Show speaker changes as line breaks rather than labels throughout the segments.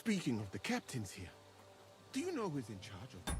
Speaking of the captains here, do you know who's in charge of them?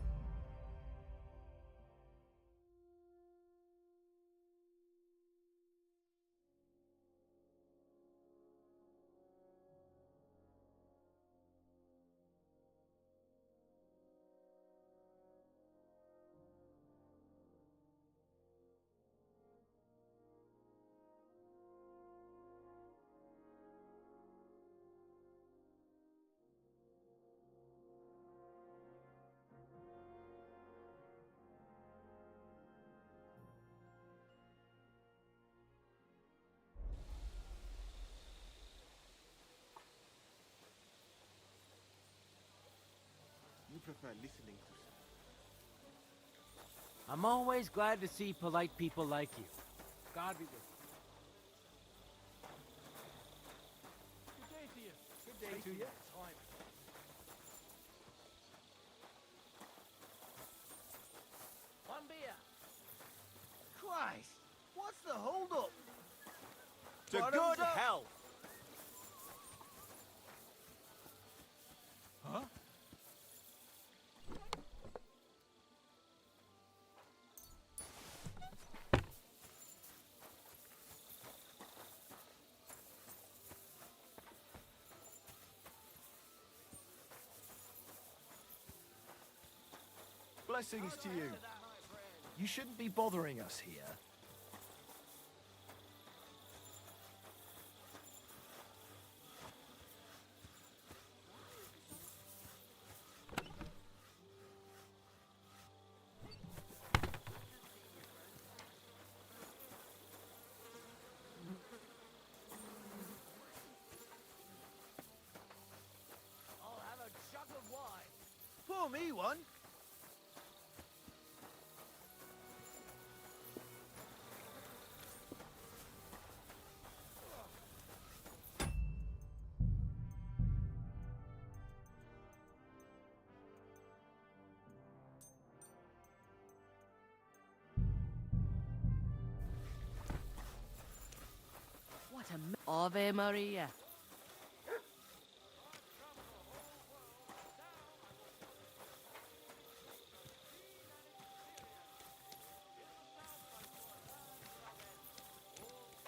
You prefer listening to some.
I'm always glad to see polite people like you. God be with you. Good day to you. Good day to you. One beer.
Christ! What's the hold-up?
To good health.
Huh?
Blessings to you. You shouldn't be bothering us here.
I'll have a jug of wine.
Pour me one.
What a Ave Maria.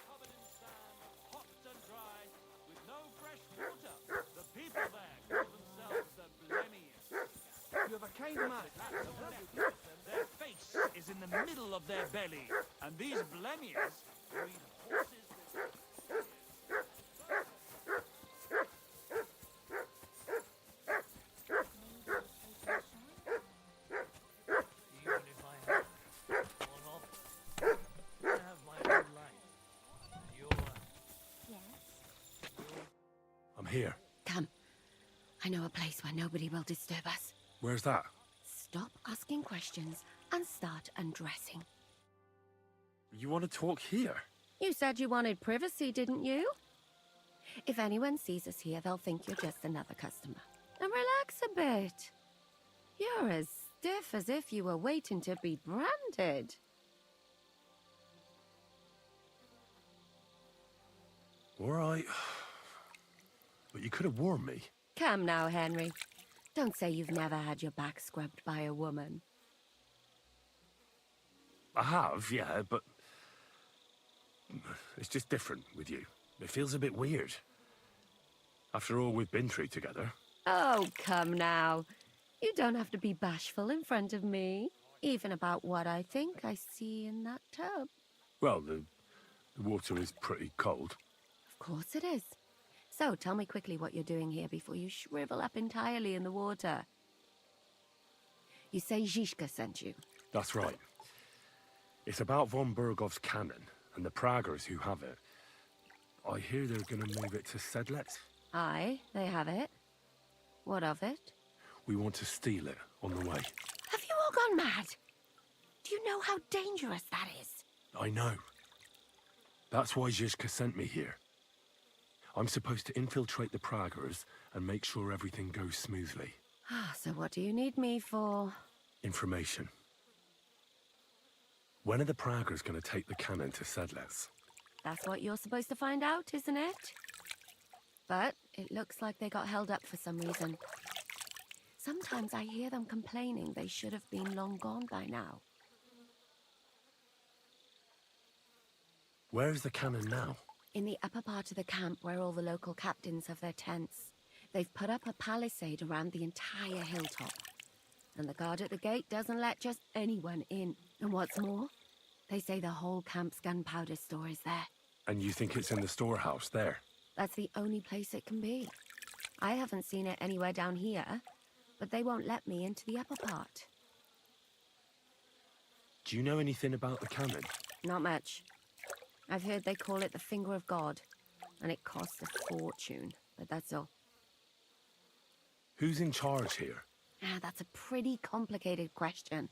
Covered in sand, hot and dry, with no fresh water. The people there call themselves the Blemius.
You have a kind man.
Their face is in the middle of their belly, and these Blemius breed horses with...
Even if I have one off, I have my own life. You're...
I'm here.
Come. I know a place where nobody will disturb us.
Where's that?
Stop asking questions and start undressing.
You want to talk here?
You said you wanted privacy, didn't you? If anyone sees us here, they'll think you're just another customer. And relax a bit. You're as stiff as if you were waiting to be branded.
All right. But you could have warned me.
Come now, Henry. Don't say you've never had your back scrubbed by a woman.
I have, yeah, but... it's just different with you. It feels a bit weird. After all we've been through together.
Oh, come now. You don't have to be bashful in front of me. Even about what I think I see in that tub.
Well, the water is pretty cold.
Of course it is. So, tell me quickly what you're doing here before you shrivel up entirely in the water. You say Zizka sent you?
That's right. It's about von Bergov's cannon and the Praggers who have it. I hear they're going to move it to Sedlec.
Aye, they have it. What of it?
We want to steal it on the way.
Have you all gone mad? Do you know how dangerous that is?
I know. That's why Zizka sent me here. I'm supposed to infiltrate the Praggers and make sure everything goes smoothly.
So what do you need me for?
Information. When are the Praggers going to take the cannon to Sedlec?
That's what you're supposed to find out, isn't it? But It looks like they got held up for some reason. Sometimes I hear them complaining they should have been long gone by now.
Where's the cannon now?
In the upper part of the camp where all the local captains have their tents. They've put up a palisade around the entire hilltop. And the guard at the gate doesn't let just anyone in. And what's more, they say the whole camp's gunpowder store is there.
And you think it's in the storehouse there?
That's the only place it can be. I haven't seen it anywhere down here, but they won't let me into the upper part.
Do you know anything about the cannon?
Not much. I've heard they call it the Finger of God, and it costs a fortune, but that's all.
Who's in charge here?
That's a pretty complicated question.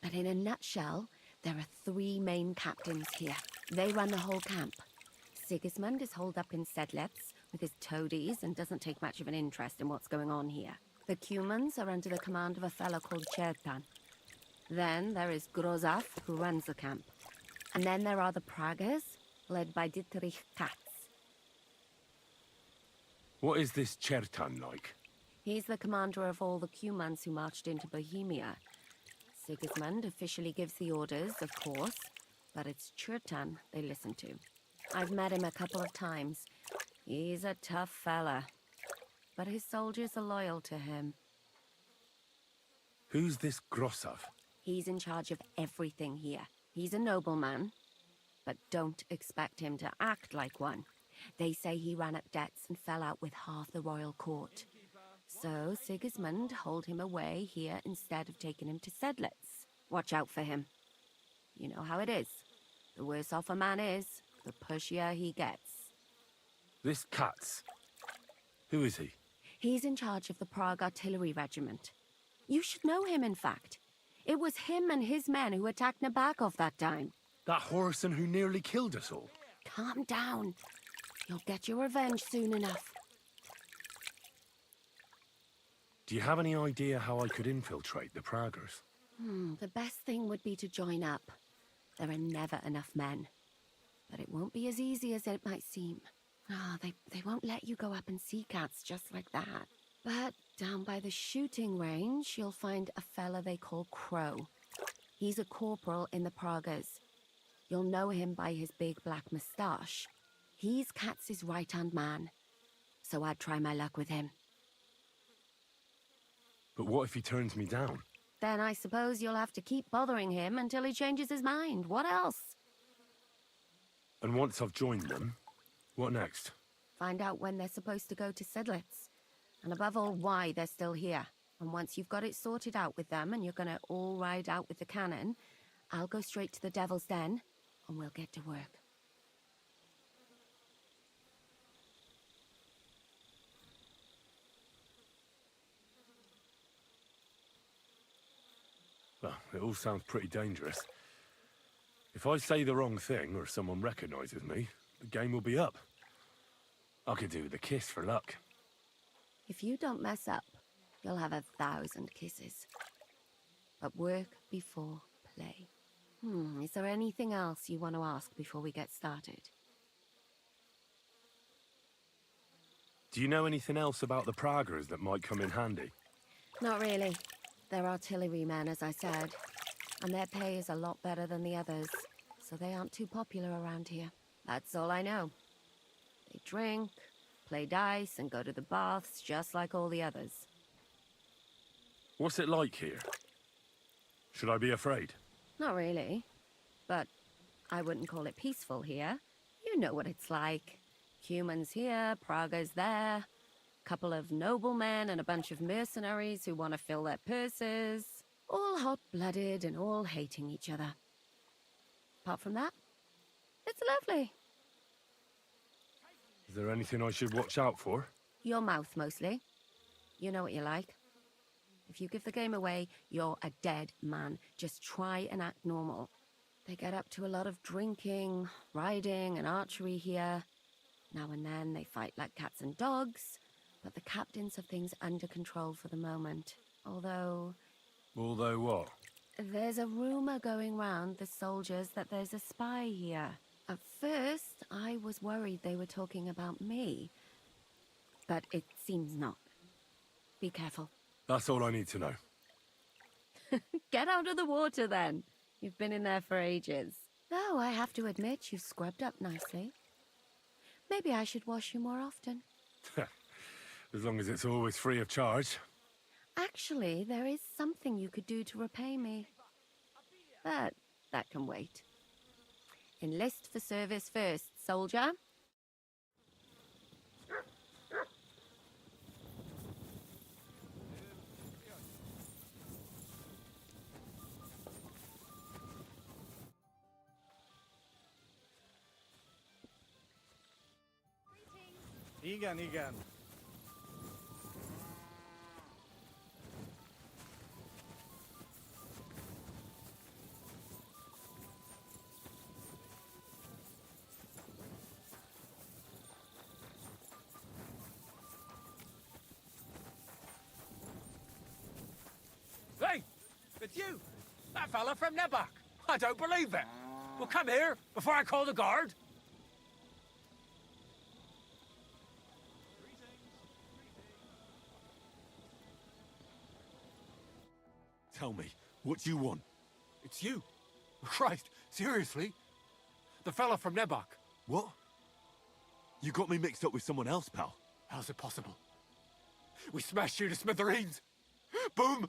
But in a nutshell, there are 3 main captains here. They run the whole camp. Sigismund is holed up in Sedlitz with his toadies and doesn't take much of an interest in what's going on here. The Cumans are under the command of a fellow called Chertan. Then there is Grozaf, who runs the camp. And then there are the Pragas, led by Dietrich Katz.
What is this Chertan like?
He's the commander of all the Cumans who marched into Bohemia. Sigismund officially gives the orders, of course, but it's Chertan they listen to. I've met him a couple of times. He's a tough fella, but his soldiers are loyal to him.
Who's this Grosov?
He's in charge of everything here. He's a nobleman, but don't expect him to act like one. They say he ran up debts and fell out with half the royal court. So Sigismund holed him away here instead of taking him to Sedlitz. Watch out for him. You know how it is. The worse off a man is, the pushier he gets.
This Katz. Who is he?
He's in charge of the Prague Artillery Regiment. You should know him, in fact. It was him and his men who attacked Nabokov that time.
That Horson who nearly killed us all.
Calm down. You'll get your revenge soon enough.
Do you have any idea how I could infiltrate the Praggers?
The best thing would be to join up. There are never enough men. But it won't be as easy as it might seem. They won't let you go up and see cats just like that. But down by the shooting range, you'll find a fella they call Crow. He's a corporal in the Pragas. You'll know him by his big black moustache. He's Katz's right-hand man. So I'd try my luck with him.
But what if he turns me down?
Then I suppose you'll have to keep bothering him until he changes his mind. What else?
And once I've joined them, what next?
Find out when they're supposed to go to Sedlitz. And above all, why they're still here. And once you've got it sorted out with them and you're gonna all ride out with the cannon, I'll go straight to the Devil's Den and we'll get to work.
Well, it all sounds pretty dangerous. If I say the wrong thing or someone recognizes me, the game will be up. I could do the kiss for luck.
If you don't mess up, you'll have 1,000 kisses. But work before play. Is there anything else you want to ask before we get started?
Do you know anything else about the Praggers that might come in handy?
Not really. They're artillerymen, as I said. And their pay is a lot better than the others, so they aren't too popular around here. That's all I know. They drink, play dice, and go to the baths just like all the others.
What's it like here? Should I be afraid?
Not really. But I wouldn't call it peaceful here. You know what it's like. Humans here, Pragas there. Couple of noblemen and a bunch of mercenaries who want to fill their purses. All hot-blooded and all hating each other. Apart from that, it's lovely.
Is there anything I should watch out for?
Your mouth, mostly. You know what you like. If you give the game away, you're a dead man. Just try and act normal. They get up to a lot of drinking, riding, and archery here. Now and then they fight like cats and dogs, but the captains have things under control for the moment. Although
what?
there's a rumor going round the soldiers that there's a spy here. At first, I was worried they were talking about me. but it seems not. Be careful.
That's all I need to know.
Get out of the water, then. You've been in there for ages. Though I have to admit, you've scrubbed up nicely. Maybe I should wash you more often.
As long as it's always free of charge.
Actually, there is something you could do to repay me. But that can wait. Enlist for service first, soldier.
Igen.
Hey! It's you! That fella from Nebak! I don't believe it! Well, come here before I call the guard!
Tell me, what do you want?
It's you! Christ, seriously? The fella from Nebak.
What? You got me mixed up with someone else, pal.
How's it possible? We smashed you to smithereens! Boom!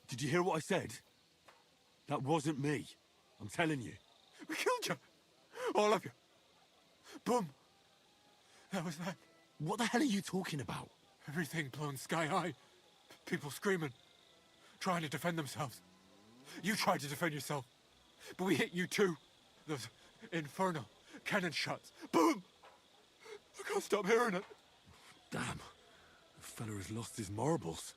Did you hear what I said? That wasn't me. I'm telling you.
We killed you! All of you! Boom! That was that.
What the hell are you talking about?
Everything blown sky high. People screaming. Trying to defend themselves. You tried to defend yourself. But we hit you too. Those infernal cannon shots. Boom! I can't stop hearing it.
Damn. The fella has lost his marbles.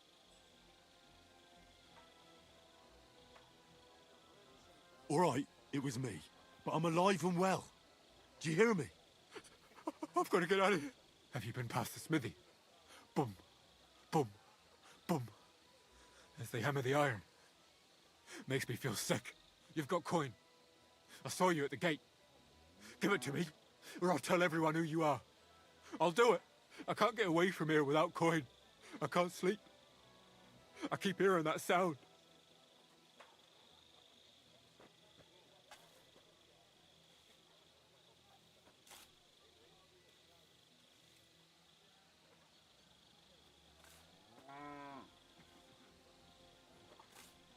All right, it was me. But I'm alive and well. Do you hear me?
I've got to get out of here. Have you been past the smithy? Boom, boom, boom. As they hammer the iron. Makes me feel sick. You've got coin. I saw you at the gate. Give it to me, or I'll tell everyone who you are. I'll do it. I can't get away from here without coin. I can't sleep. I keep hearing that sound.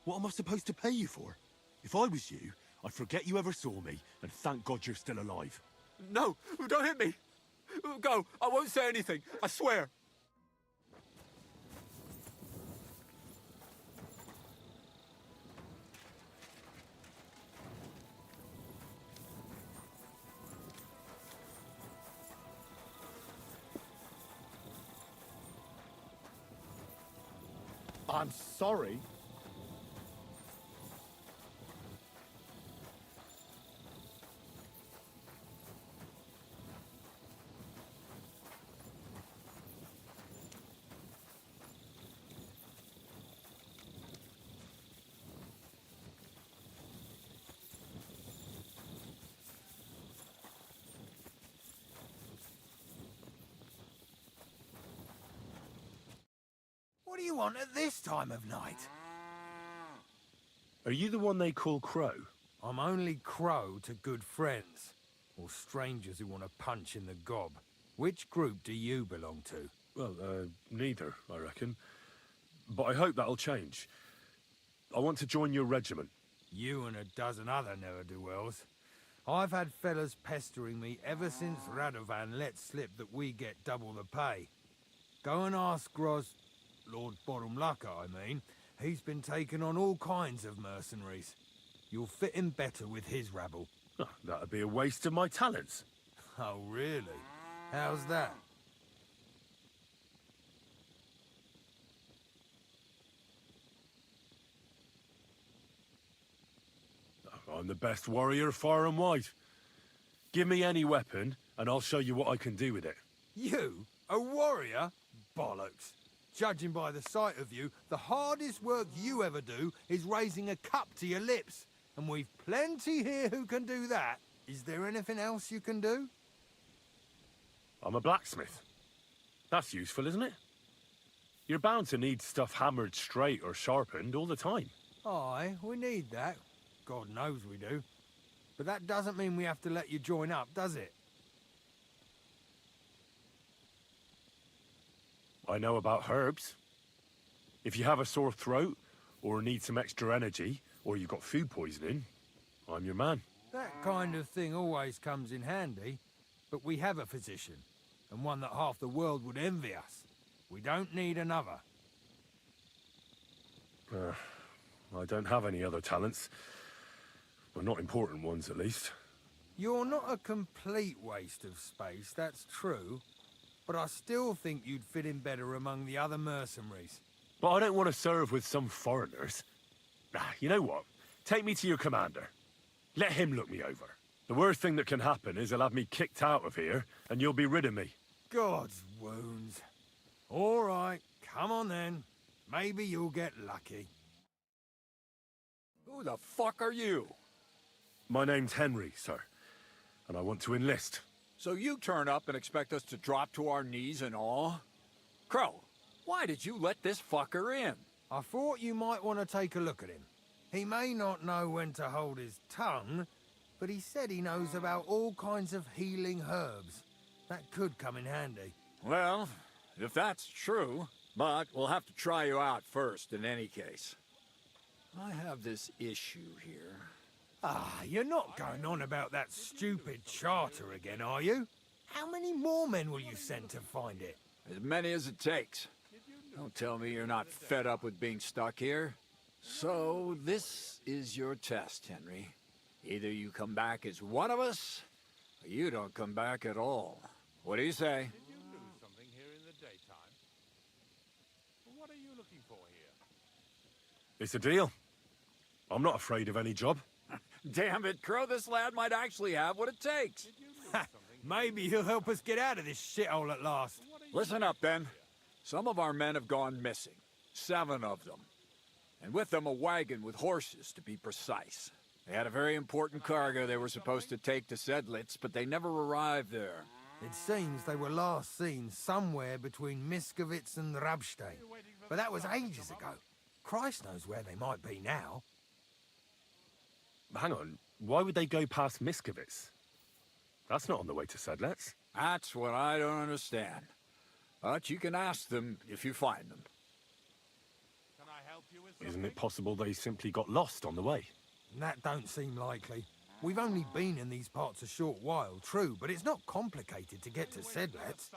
What am I supposed to pay you for? If I was you, I'd forget you ever saw me, and thank God you're still alive.
No, don't hit me. Go, I won't say anything, I swear.
I'm sorry.
What do you want at this time of night?
Are you the one they call Crow?
I'm only Crow to good friends, or strangers who want to punch in the gob. Which group do you belong to?
Well, neither, I reckon. But I hope that'll change. I want to join your regiment.
You and a dozen other ne'er-do-wells. I've had fellas pestering me ever since Radovan let slip that we get double the pay. Go and ask Lord Borumlaka, I mean. He's been taking on all kinds of mercenaries. You'll fit in better with his rabble.
Oh, that'd be a waste of my talents.
Oh, really? How's that?
I'm the best warrior far and wide. Give me any weapon, and I'll show you what I can do with it.
You? A warrior? Bollocks. Judging by the sight of you, the hardest work you ever do is raising a cup to your lips. And we've plenty here who can do that. Is there anything else you can do?
I'm a blacksmith. That's useful, isn't it? You're bound to need stuff hammered straight or sharpened all the time.
Aye, we need that. God knows we do. But that doesn't mean we have to let you join up, does it?
I know about herbs. If you have a sore throat, or need some extra energy, or you've got food poisoning, I'm your man.
That kind of thing always comes in handy. But we have a physician, and one that half the world would envy us. We don't need another.
I don't have any other talents. Well, not important ones, at least.
You're not a complete waste of space, that's true. But I still think you'd fit in better among the other mercenaries.
But I don't want to serve with some foreigners. You know what? Take me to your commander. Let him look me over. The worst thing that can happen is he'll have me kicked out of here, and you'll be rid of me.
God's wounds. All right, come on then. Maybe you'll get lucky.
Who the fuck are you?
My name's Henry, sir, and I want to enlist.
So you turn up and expect us to drop to our knees in awe? Crow, why did you let this fucker in?
I thought you might want to take a look at him. He may not know when to hold his tongue, but he said he knows about all kinds of healing herbs. That could come in handy.
Well, if that's true, but we'll have to try you out first in any case. I have this issue here.
Ah, you're not going on about that stupid charter again, are you? How many more men will you send to find it?
As many as it takes. Don't tell me you're not fed up with being stuck here. So, this is your test, Henry. Either you come back as one of us, or you don't come back at all. What do you say?
Did you lose something here in the daytime? What are you looking for here? It's a deal. I'm not afraid of any job.
Damn it, Crow, this lad might actually have what it takes.
Maybe he'll help us get out of this shithole at last.
Listen up, then. Some of our men have gone missing. 7 of them. And with them a wagon with horses, to be precise. They had a very important cargo they were supposed to take to Sedlitz, but they never arrived there.
It seems they were last seen somewhere between Miskovitz and Rabstein. But that was ages ago. Christ knows where they might be now.
Hang on, why would they go past Miskovitz? That's not on the way to Sedlitz.
That's what I don't understand. But you can ask them if you find them.
Can I help you with
Isn't it possible they simply got lost on the way?
That don't seem likely. We've only been in these parts a short while, true, but it's not complicated to get to Sedlitz.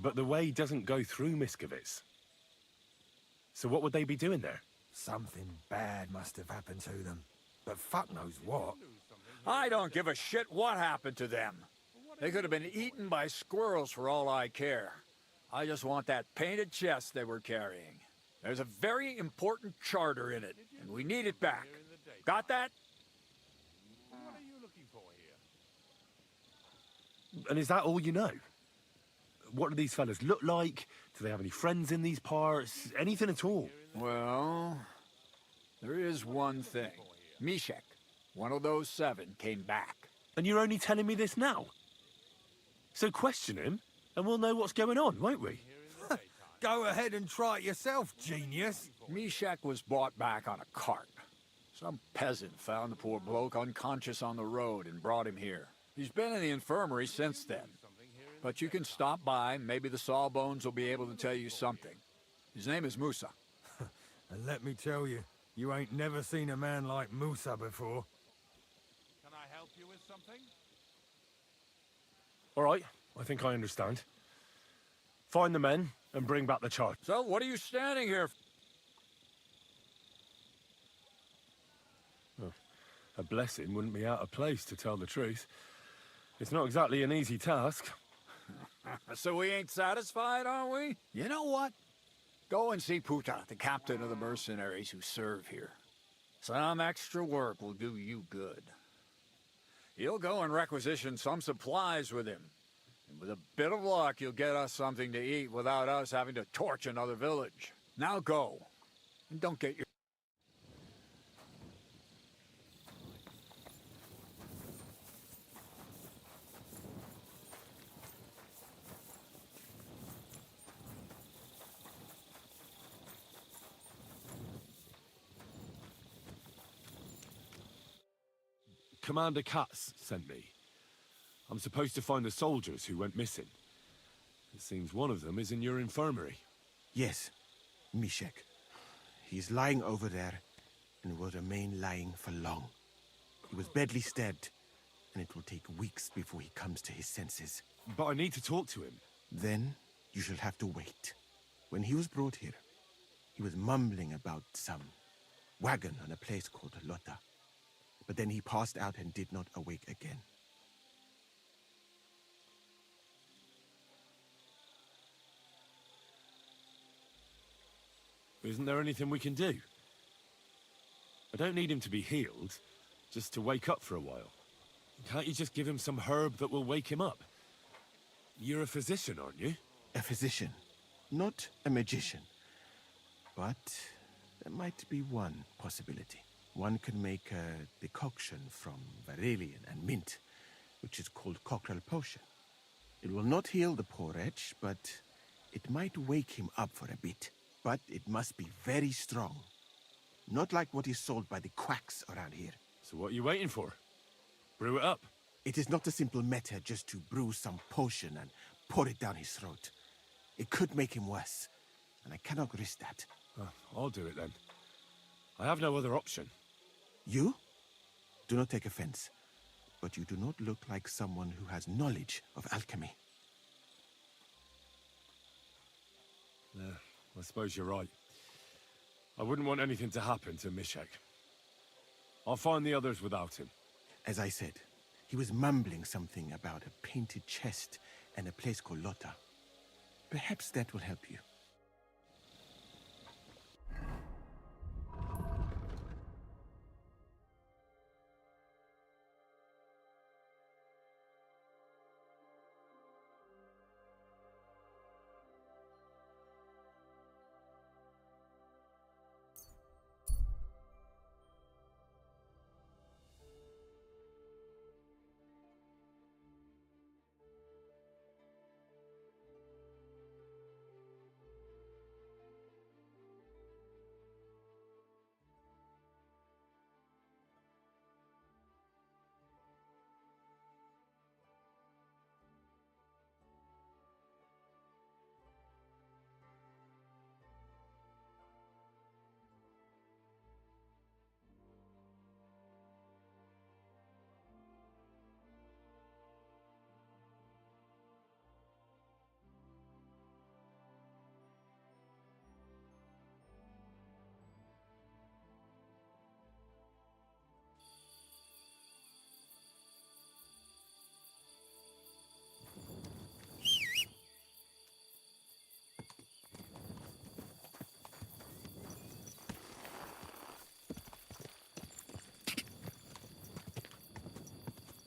But the way doesn't go through Miskovitz. So what would they be doing there?
Something bad must have happened to them. But fuck knows what.
I don't give a shit what happened to them. They could have been eaten by squirrels for all I care. I just want that painted chest they were carrying. There's a very important charter in it, and we need it back. Got that?
What are you looking for here?
And is that all you know? What do these fellas look like? Do they have any friends in these parts? Anything at all?
Well, there is one thing. Mishek, one of those 7, came back.
And you're only telling me this now? So question him, and we'll know what's going on, won't we?
Go ahead and try it yourself, genius.
Mishek was brought back on a cart. Some peasant found the poor bloke unconscious on the road and brought him here. He's been in the infirmary since then. But you can stop by, maybe the Sawbones will be able to tell you something. His name is Musa.
And let me tell you, you ain't never seen a man like Musa before.
Can I help you with something?
All right, I think I understand. Find the men and bring back the chart.
So, what are you standing here for?
Well, a blessing wouldn't be out of place, to tell the truth. It's not exactly an easy task.
So we ain't satisfied, are we? You know what? Go and see Puta, the captain of the mercenaries who serve here. Some extra work will do you good. He'll go and requisition some supplies with him. And with a bit of luck, you'll get us something to eat without us having to torch another village. Now go. And don't get your...
Commander Katz sent me. I'm supposed to find the soldiers who went missing. It seems one of them is in your infirmary.
Yes, Mishek. He's lying over there, and will remain lying for long. He was badly stabbed, and it will take weeks before he comes to his senses.
But I need to talk to him.
Then you shall have to wait. When he was brought here, he was mumbling about some wagon on a place called Lota. But then he passed out and did not awake again.
Isn't there anything we can do? I don't need him to be healed, just to wake up for a while. Can't you just give him some herb that will wake him up? You're a physician, aren't you?
A physician, not a magician. But there might be one possibility. One can make a decoction from Varelian and mint, which is called Cockrell Potion. It will not heal the poor wretch, but it might wake him up for a bit. But it must be very strong. Not like what is sold by the quacks around here.
So what are you waiting for? Brew it up.
It is not a simple matter just to brew some potion and pour it down his throat. It could make him worse, and I cannot risk that.
Oh, I'll do it then. I have no other option.
You? Do not take offense, but you do not look like someone who has knowledge of alchemy.
I suppose you're right. I wouldn't want anything to happen to Mishek. I'll find the others without him.
As I said, he was mumbling something about a painted chest and a place called Lota. Perhaps that will help you.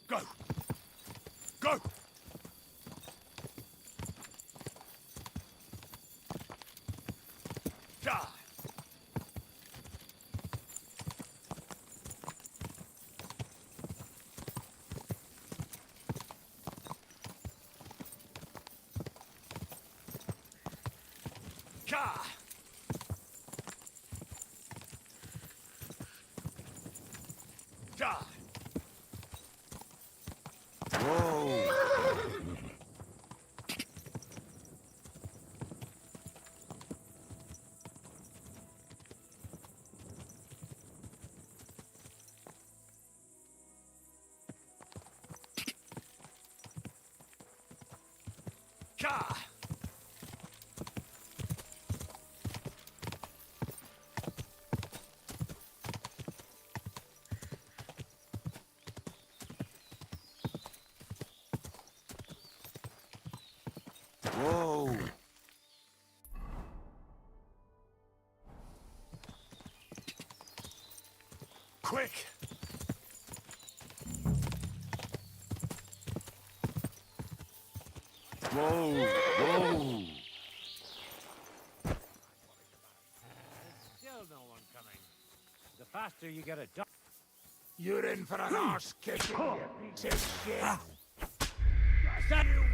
Go! Go! Die! Ka! Die!
Whoa!
Ka!
Whoa!
Quick!
Whoa! Whoa!
Still no one coming. The faster you get it done.
You're in for an arse kicking, you piece of shit.
Stand you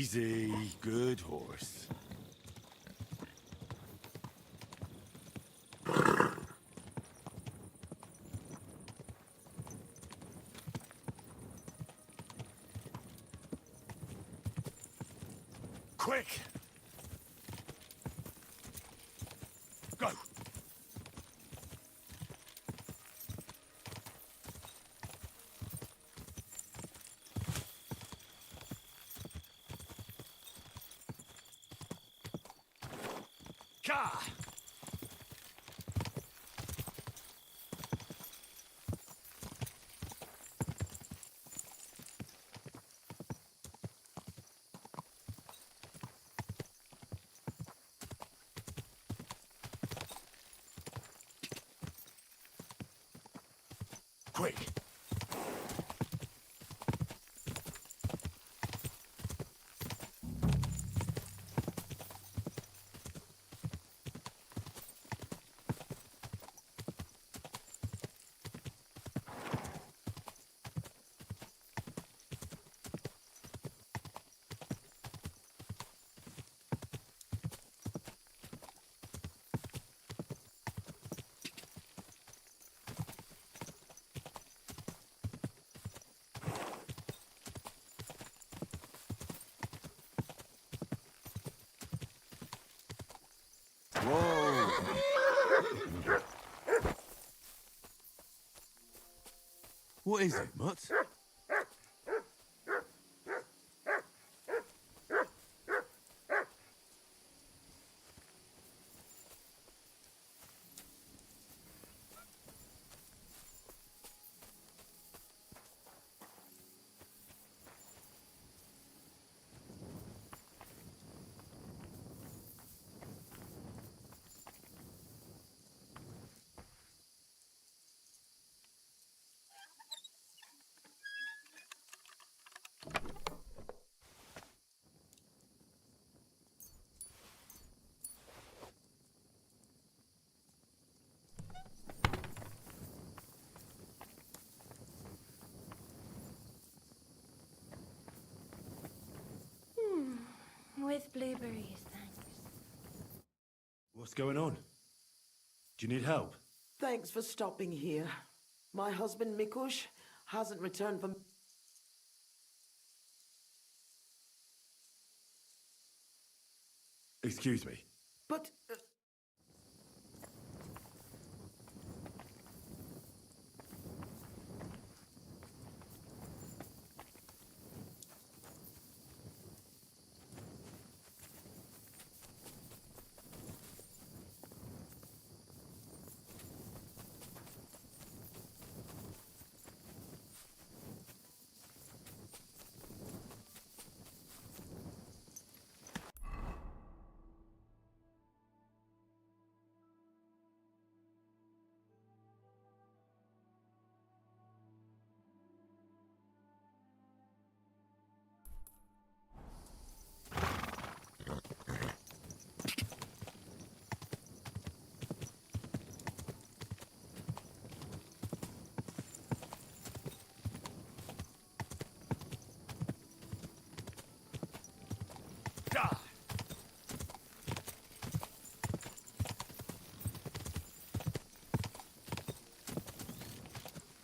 Easy, good horse. Quick! Go! Ka! Quick!
Whoa!
What is it, Mutt?
With blueberries, thanks.
What's going on? Do you need help?
Thanks for stopping here. My husband Mikush hasn't returned from...
Excuse me.
But...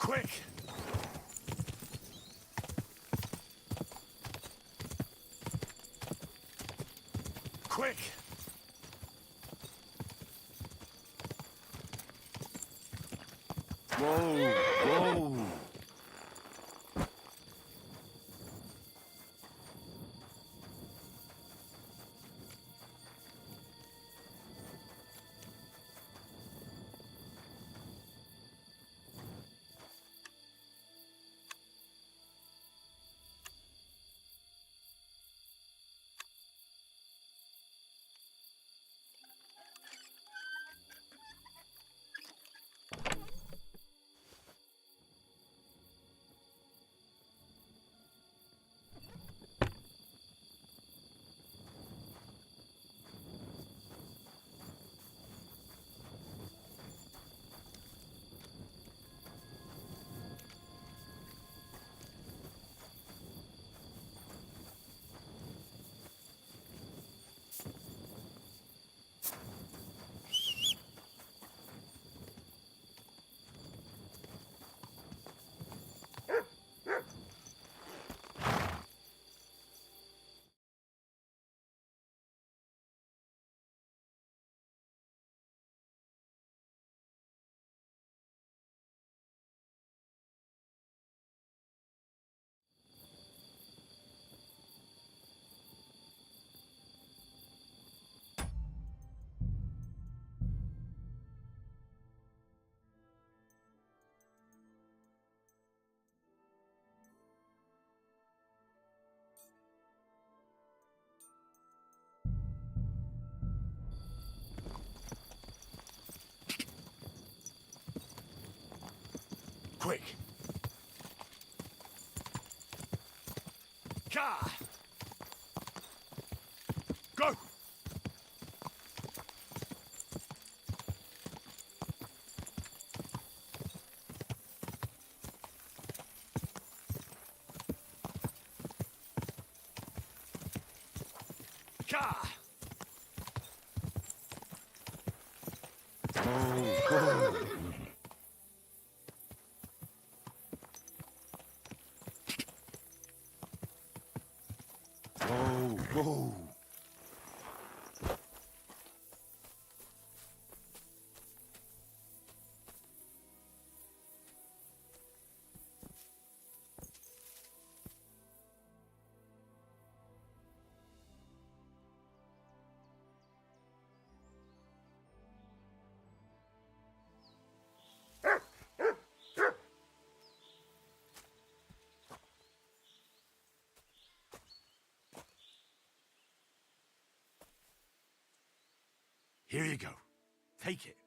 Quick! Quick!
Whoa! Whoa!
Quick! Ka! Go! Ka!
Whoa. Here you go. Take it.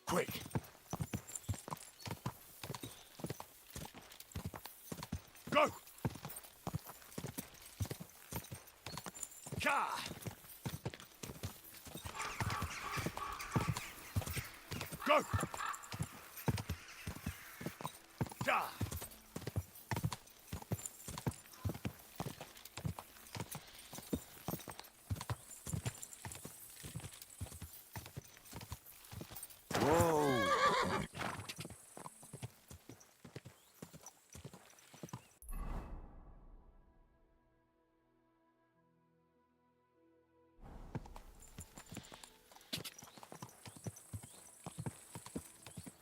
Quick! Go! Ka! Go! Da!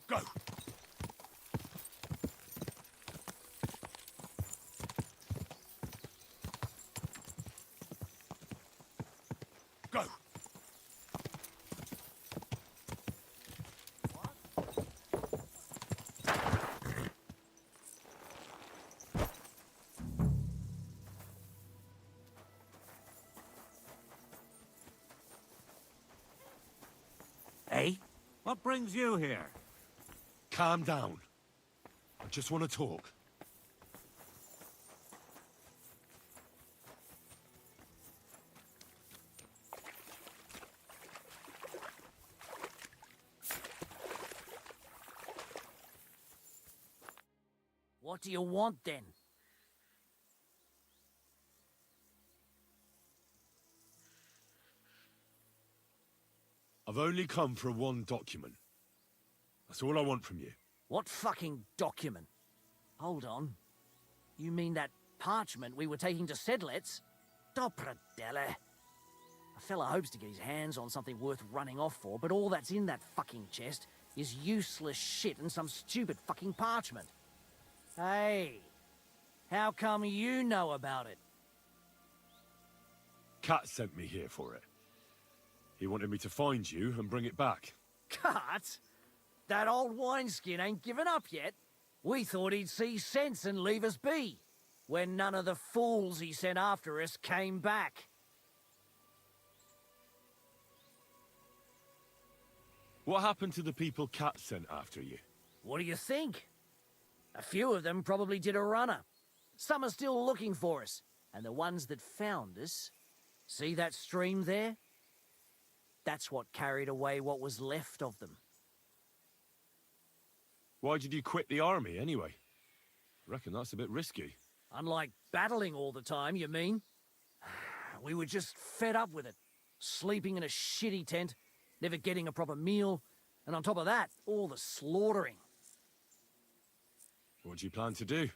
Go! Go!
Hey? What brings you here?
Calm down. I just want to talk.
What do you want then?
I've only come for one document. That's all I want from you.
What fucking document? Hold on. You mean that parchment we were taking to Sedlets? Dopradelle. A fella hopes to get his hands on something worth running off for, but all that's in that fucking chest is useless shit and some stupid fucking parchment. Hey, how come you know about it?
Cat sent me here for it. He wanted me to find you and bring it back.
Cut? That old wineskin ain't given up yet. We thought he'd see sense and leave us be, when none of the fools he sent after us came back.
What happened to the people Cat sent after you?
What do you think? A few of them probably did a runner. Some are still looking for us, and the ones that found us... See that stream there? That's what carried away what was left of them.
Why did you quit the army, anyway? I reckon that's a bit risky.
Unlike battling all the time, you mean? We were just fed up with it. Sleeping in a shitty tent, never getting a proper meal, and on top of that, all the slaughtering.
What do you plan to do?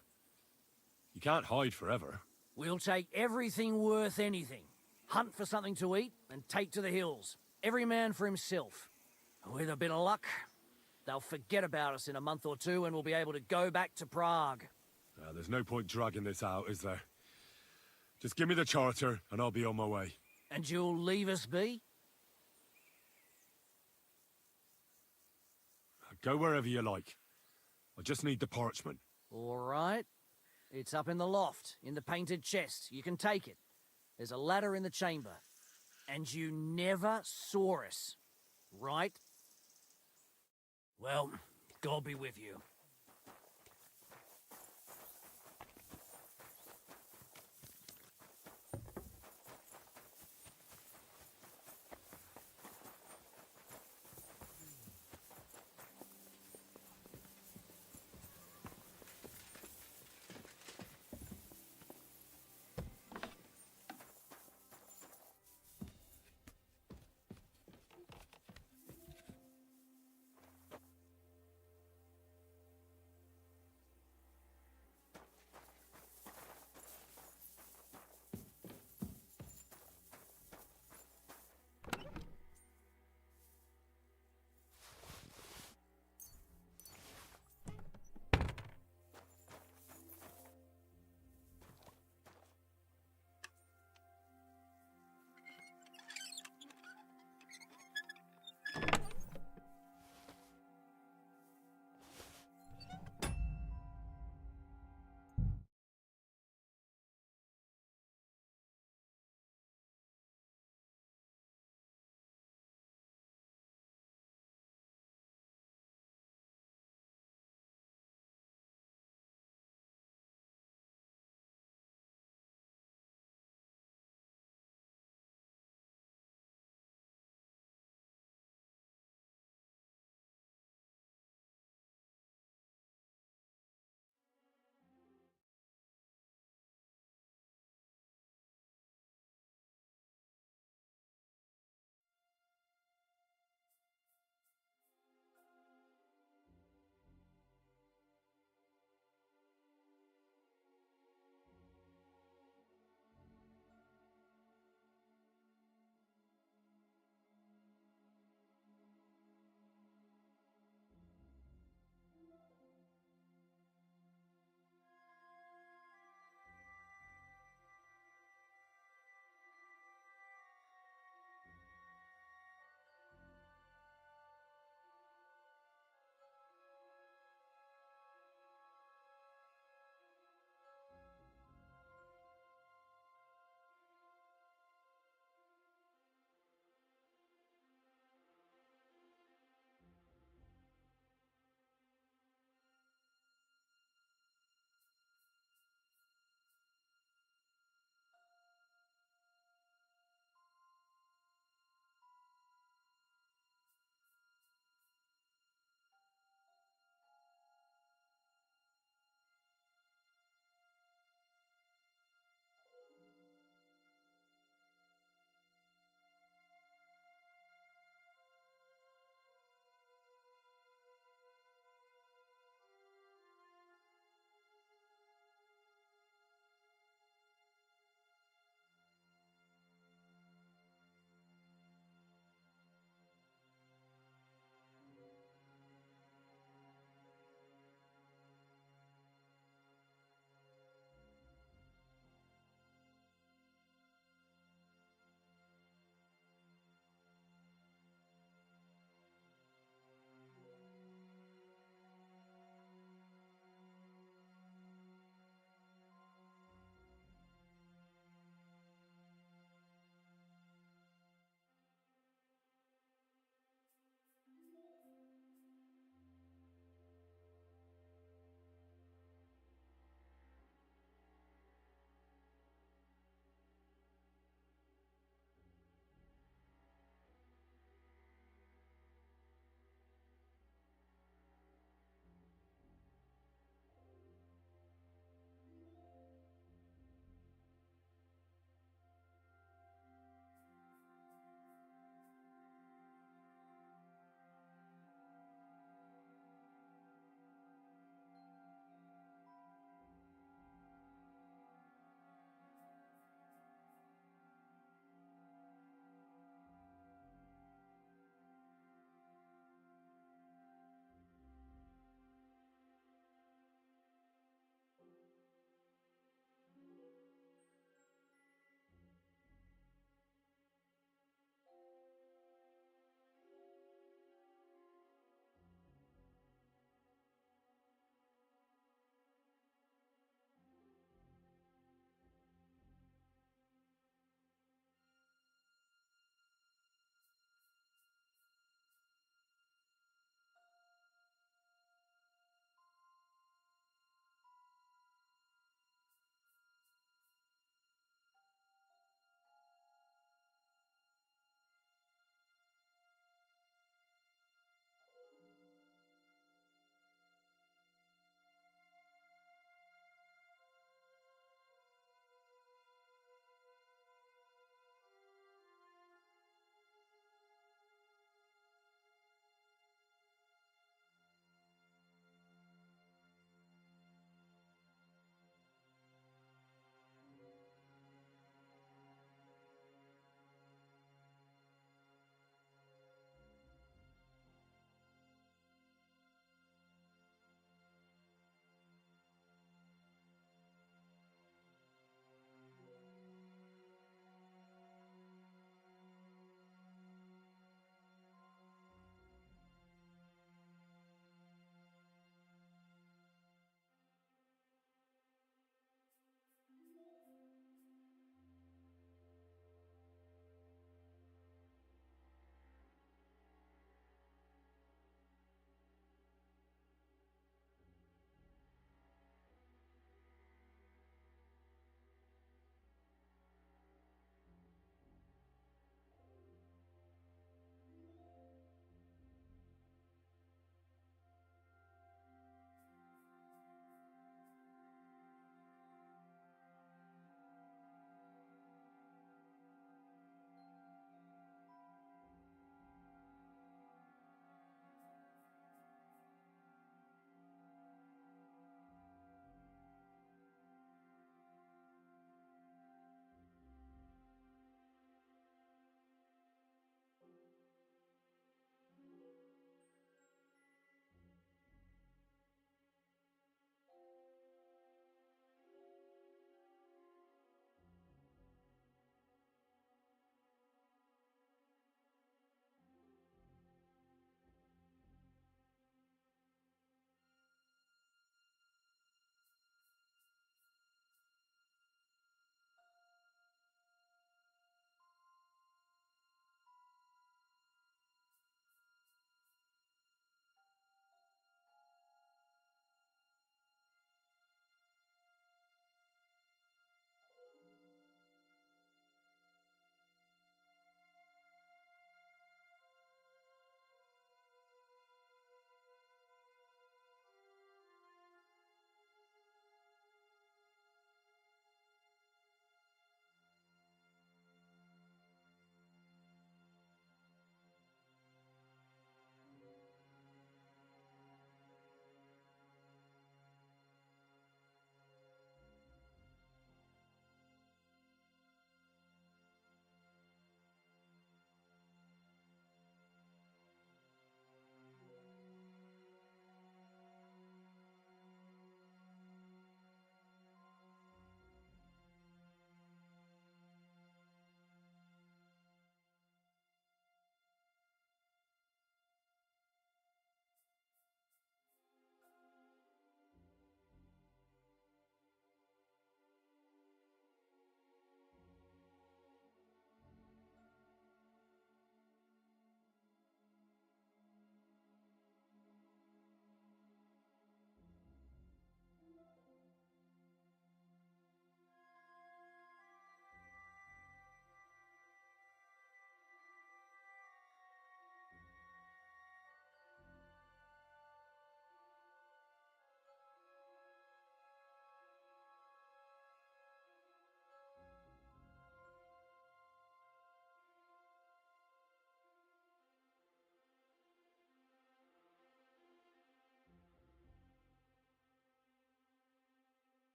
You can't hide forever.
We'll take everything worth anything. Hunt for something to eat, and take to the hills. Every man for himself. With a bit of luck, they'll forget about us in a month or two and we'll be able to go back to Prague.
There's no point dragging this out, is there? Just give me the charter and I'll be on my way.
And you'll leave us be?
Go wherever you like. I just need the parchment.
All right. It's up in the loft, in the painted chest. You can take it. There's a ladder in the chamber. And you never saw us, right? Well, God be with you.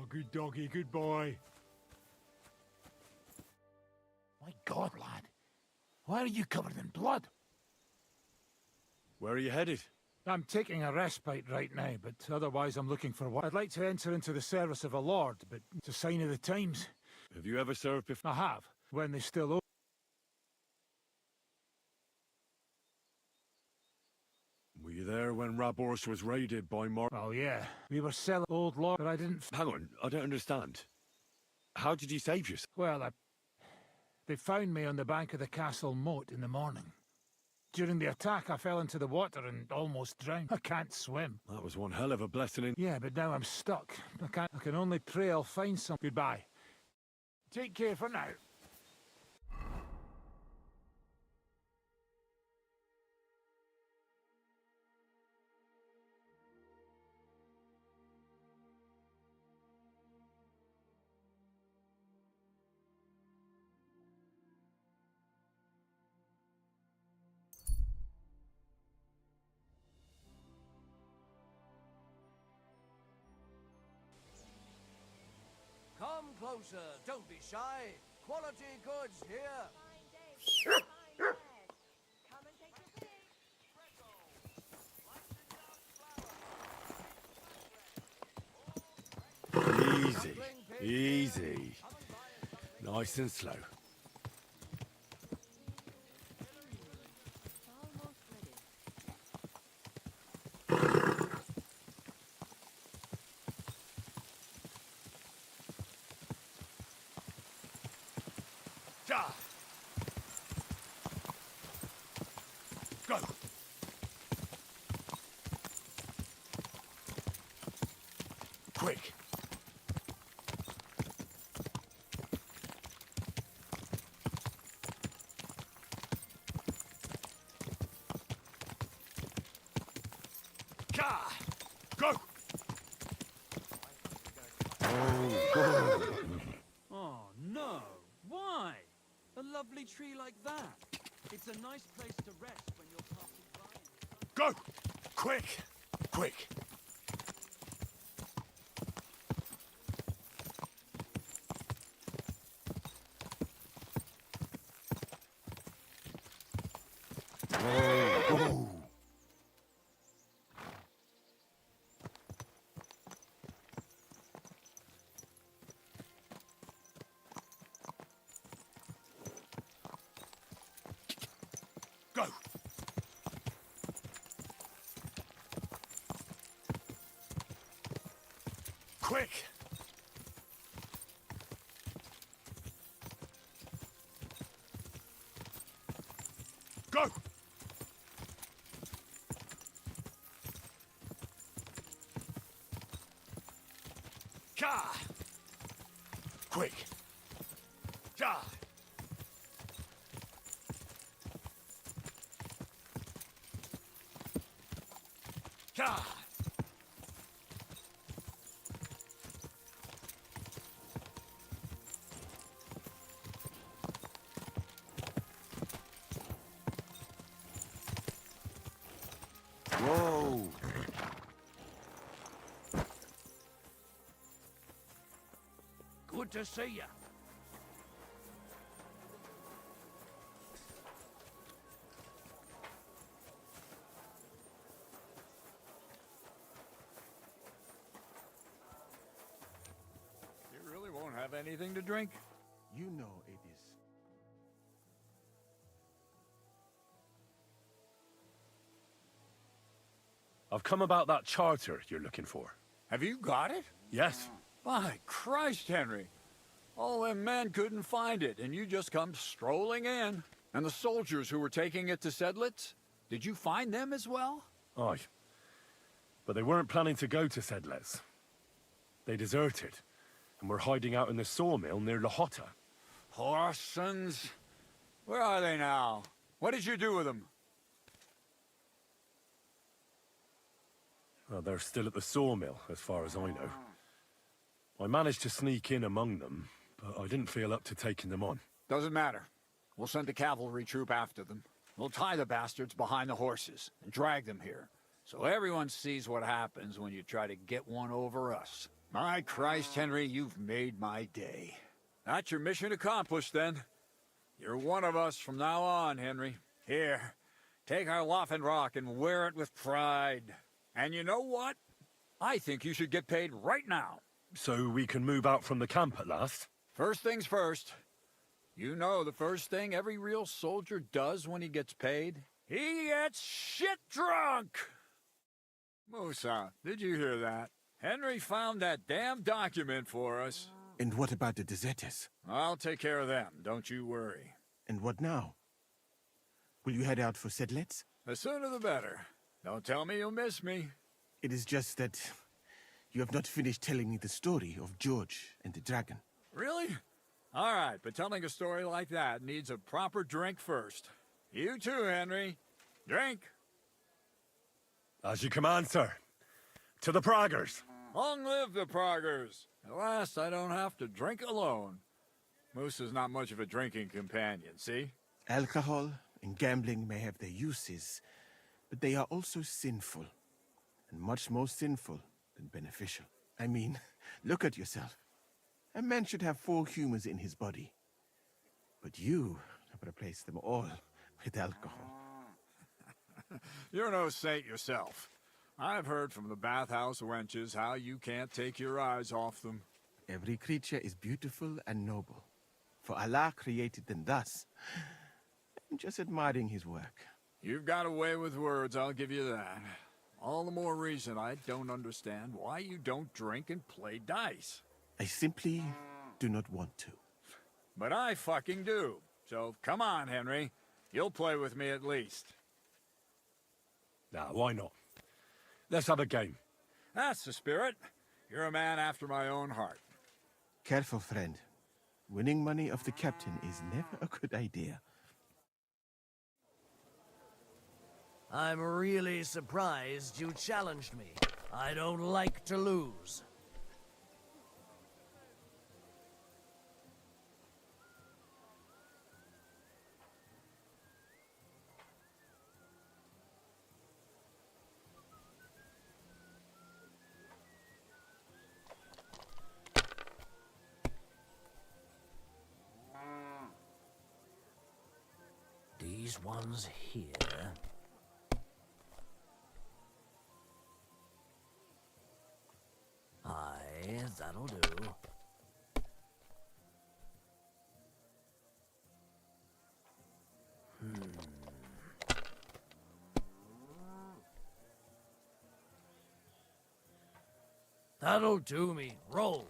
Oh, good doggy, good boy.
My God, lad. Why are you covered in blood?
Where are you headed?
I'm taking a respite right now, but otherwise I'm looking for what. I'd like to enter into the service of a lord, but it's a sign of the times.
Have you ever served before?
I have, when they still owe.
Were you there when Rabors was raided by
Oh yeah, we were selling old lord, but I didn't.
Hang on, I don't understand. How did you save yourself?
Well, they found me on the bank of the castle moat in the morning. During the attack, I fell into the water and almost drowned. I can't swim.
That was one hell of a blessing in...
Yeah, but now I'm stuck. I can only pray I'll find some. Goodbye. Take care for now.
Come closer, don't be shy. Quality goods here.
Easy, easy. Nice and slow.
Go! Quick! Go!
Oh, no. Why? A lovely tree like that. It's a nice place to rest when you're passing by.
Go! Quick! Quick! Go! Quick! Go! Ka! Quick! Ja! Ka!
Whoa!
Good to see you.
You really won't have anything to drink?
You know it is.
I've come about that charter you're looking for.
Have you got it?
Yes.
By Christ, Henry. All them men couldn't find it, and you just come strolling in. And the soldiers who were taking it to Sedlitz? Did you find them as well?
Aye. But they weren't planning to go to Sedlitz. They deserted, and were hiding out in the sawmill near Lahota.
Poor sons. Where are they now? What did you do with them?
Well, they're still at the sawmill, as far as I know. I managed to sneak in among them, but I didn't feel up to taking them on.
Doesn't matter. We'll send a cavalry troop after them. We'll tie the bastards behind the horses and drag them here, so everyone sees what happens when you try to get one over us. My Christ, Henry, you've made my day. That's your mission accomplished, then. You're one of us from now on, Henry. Here, take our Loffen Rock and wear it with pride. And you know what? I think you should get paid right now.
So we can move out from the camp at last?
First things first. You know the first thing every real soldier does when he gets paid? He gets shit drunk! Musa, did you hear that? Henry found that damn document for us.
And what about the deserters?
I'll take care of them, don't you worry.
And what now? Will you head out for Sedlets?
The sooner the better. Don't tell me you'll miss me.
It is just that you have not finished telling me the story of George and the dragon.
Really? All right, but telling a story like that needs a proper drink first. You too, Henry. Drink.
As you command, sir. To the Praggers.
Long live the Praggers. At last, I don't have to drink alone. Moose is not much of a drinking companion, see?
Alcohol and gambling may have their uses, but they are also sinful, and much more sinful than beneficial. I mean, look at yourself. A man should have 4 humors in his body, but you have replaced them all with alcohol.
You're no saint yourself. I've heard from the bathhouse wenches how you can't take your eyes off them.
Every creature is beautiful and noble, for Allah created them thus. I'm just admiring his work.
You've got a way with words, I'll give you that. All the more reason I don't understand why you don't drink and play dice.
I simply do not want to.
But I fucking do. So come on, Henry. You'll play with me at least.
Nah, why not? Let's have a game.
That's the spirit. You're a man after my own heart.
Careful, friend. Winning money off the captain is never a good idea.
I'm really surprised you challenged me. I don't like to lose. These ones here. Aye, that'll do. That'll do me. Roll.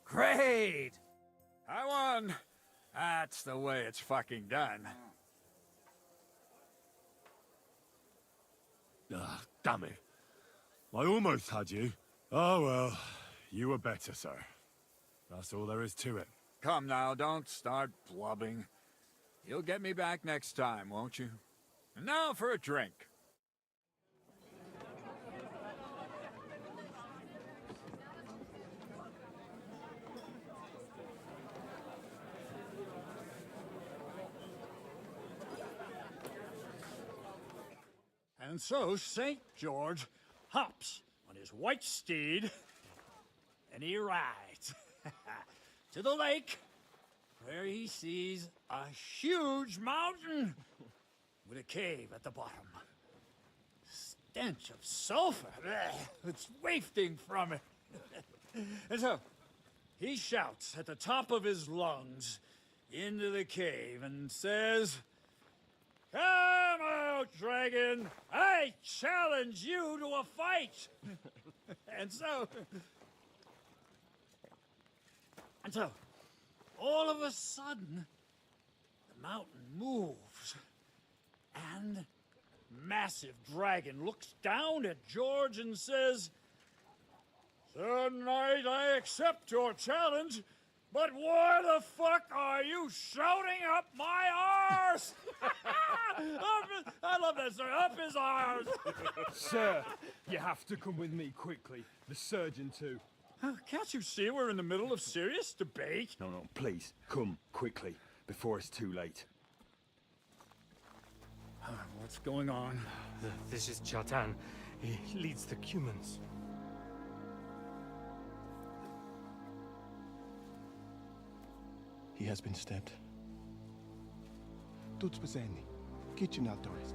Great!
I won. That's the way it's fucking done.
Ah, damn it. I almost had you. Oh well, you were better, sir. That's all there is to it.
Come now, don't start blubbing. You'll get me back next time, won't you? And now for a drink.
And so St. George hops on his white steed, and he rides to the lake, where he sees a huge mountain with a cave at the bottom. Stench of sulfur, it's wafting from it. And so he shouts at the top of his lungs into the cave and says, "Come out, dragon! I challenge you to a fight!" And so, all of a sudden, the mountain moves, and massive dragon looks down at George and says, "Sir Knight, I accept your challenge, but why the fuck are you shouting up my arse?" I love that story. Up his arse!
Sir, you have to come with me quickly. The surgeon too.
Can't you see we're in the middle of serious debate?
No, please, come quickly, before it's too late.
What's going on?
This is Chatan. He leads the Cumans.
He has been stabbed. Tudo bene. Kitchen outdoors.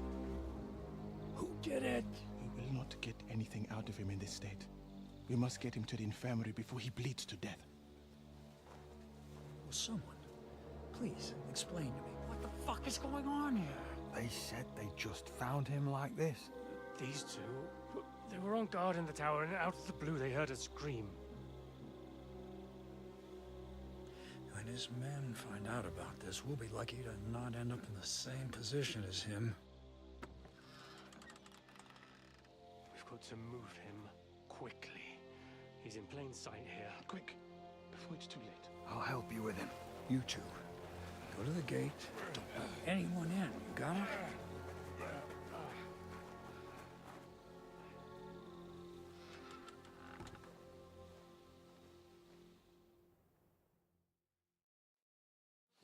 Who did it?
We will not get anything out of him in this state. We must get him to the infirmary before he bleeds to death.
Will someone please explain to me what the fuck is going on here?
They said they just found him like this.
These two, they were on guard in the tower, and out of the blue they heard a scream.
When his men find out about this, we'll be lucky to not end up in the same position as him.
We've got to move him quickly. He's in plain sight here.
Quick, before it's too late.
I'll help you with him.
You two, go to the gate. Don't let anyone in. You got it?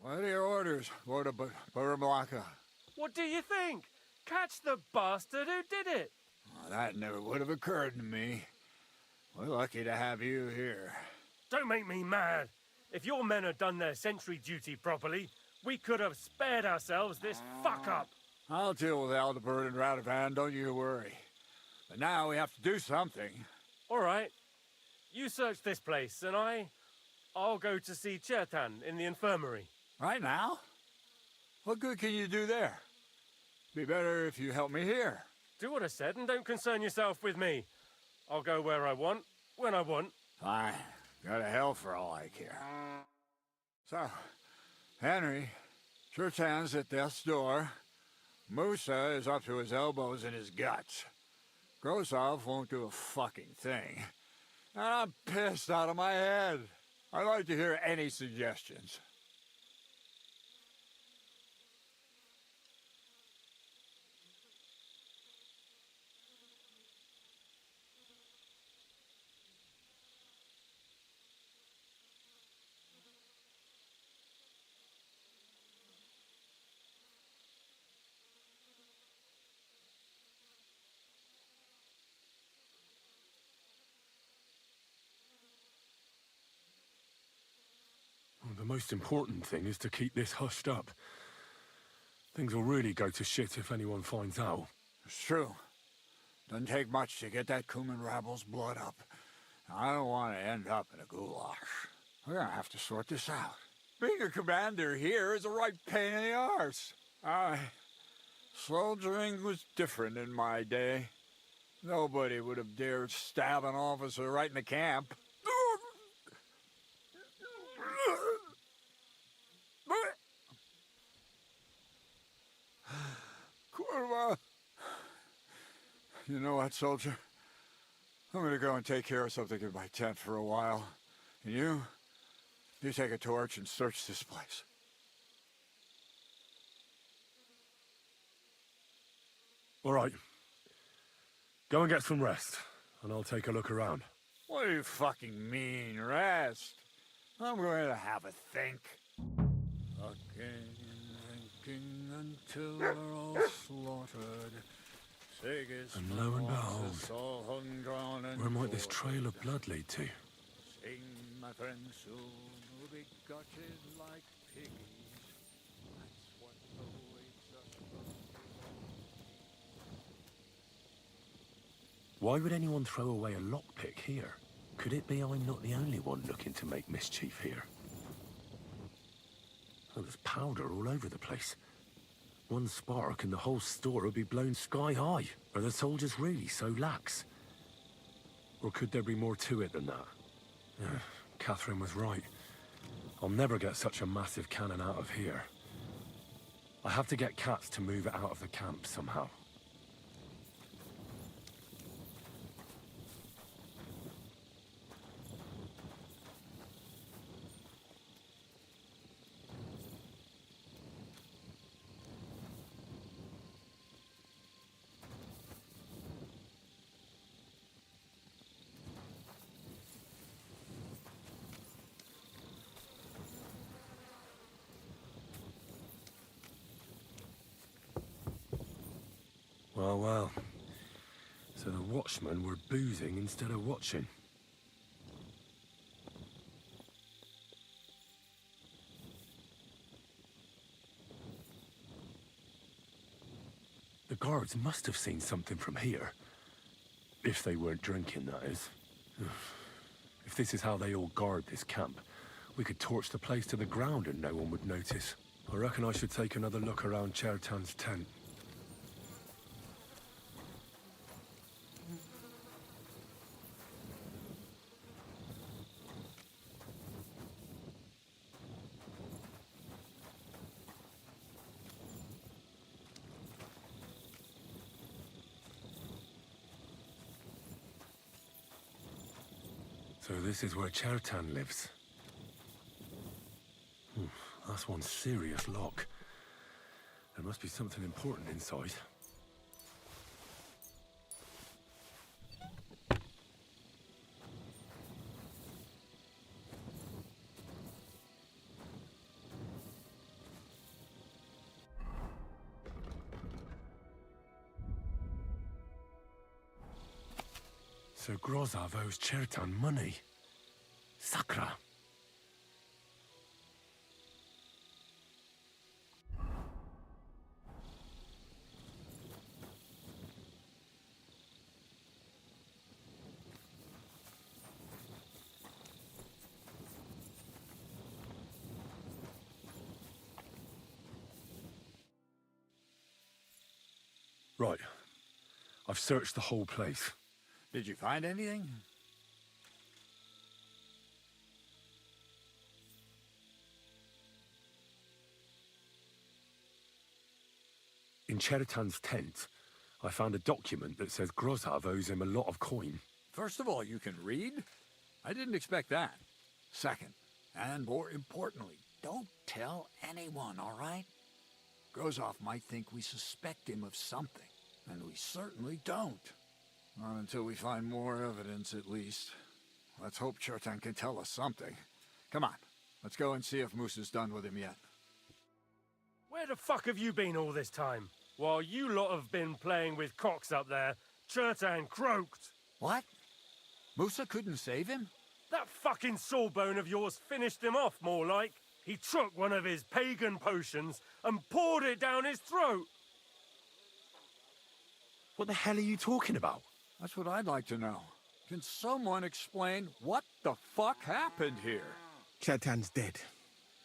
What are your orders, Lord of Baramalaka?
What do you think? Catch the bastard who did it!
Well, that never would have occurred to me. We're lucky to have you here.
Don't make me mad. If your men had done their sentry duty properly, we could have spared ourselves this fuck-up.
I'll deal with Aldebert and Radovan, don't you worry. But now we have to do something.
All right. You search this place, and I'll go to see Chertan in the infirmary.
Right now? What good can you do there? Be better if you help me here.
Do what I said, and don't concern yourself with me. I'll go where I want, when I want.
Fine. Go to hell for all I care. So, Henry, Chertan's at death's door. Musa is up to his elbows in his guts. Grosov won't do a fucking thing. And I'm pissed out of my head. I'd like to hear any suggestions.
The most important thing is to keep this hushed up. Things will really go to shit if anyone finds out.
It's true. Doesn't take much to get that Cuman rabble's blood up. I don't want to end up in a goulash. We're gonna have to sort this out. Being a commander here is a right pain in the arse. Soldiering was different in my day. Nobody would have dared stab an officer right in the camp. Kurva! You know what, soldier? I'm gonna go and take care of something in my tent for a while. And you take a torch and search this place.
All right. Go and get some rest, and I'll take a look around.
What do you fucking mean, rest? I'm going to have a think. Fucking thinking until we're all slaughtered.
And lo and behold, where might this trail of blood lead to?
Sing, my friends, soon we'll be gutted like piggies. That's what awaits us from.
Why would anyone throw away a lockpick here? Could it be I'm not the only one looking to make mischief here? Oh, there's powder all over the place. One spark and the whole store would be blown sky high. Are the soldiers really so lax? Or could there be more to it than that? Yeah, Catherine was right. I'll never get such a massive cannon out of here. I have to get Katz to move it out of the camp somehow. Oh, well. So the watchmen were boozing instead of watching. The guards must have seen something from here. If they weren't drinking, that is. If this is how they all guard this camp, we could torch the place to the ground and no one would notice. I reckon I should take another look around Chertan's tent. So this is where Chertan lives. That's one serious lock. There must be something important inside. So Grozov owes Chertan money. Sakra. Right. I've searched the whole place.
Did you find anything?
In Chertan's tent, I found a document that says Grozov owes him a lot of coin.
First of all, you can read? I didn't expect that. Second, and more importantly, don't tell anyone, all right? Grozov might think we suspect him of something, and we certainly don't. Not until we find more evidence, at least. Let's hope Chertan can tell us something. Come on, let's go and see if Moosa's done with him yet.
Where the fuck have you been all this time? While you lot have been playing with cocks up there, Chertan croaked.
What? Moosa couldn't save him?
That fucking sawbone of yours finished him off, more like. He took one of his pagan potions and poured it down his throat.
What the hell are you talking about?
That's what I'd like to know. Can someone explain what the fuck happened here?
Chertan's dead.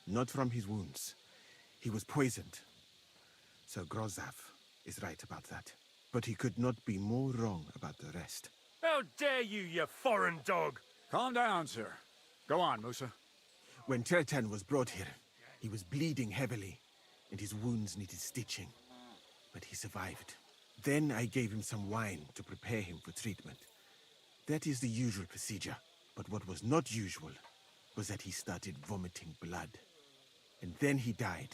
Not from his wounds. He was poisoned. So Grozov is right about that. But he could not be more wrong about the rest.
How dare you, you foreign dog!
Calm down, sir. Go on, Moosa.
When Chertan was brought here, he was bleeding heavily, and his wounds needed stitching. But he survived. Then I gave him some wine to prepare him for treatment. That is the usual procedure. But what was not usual was that he started vomiting blood. And then he died.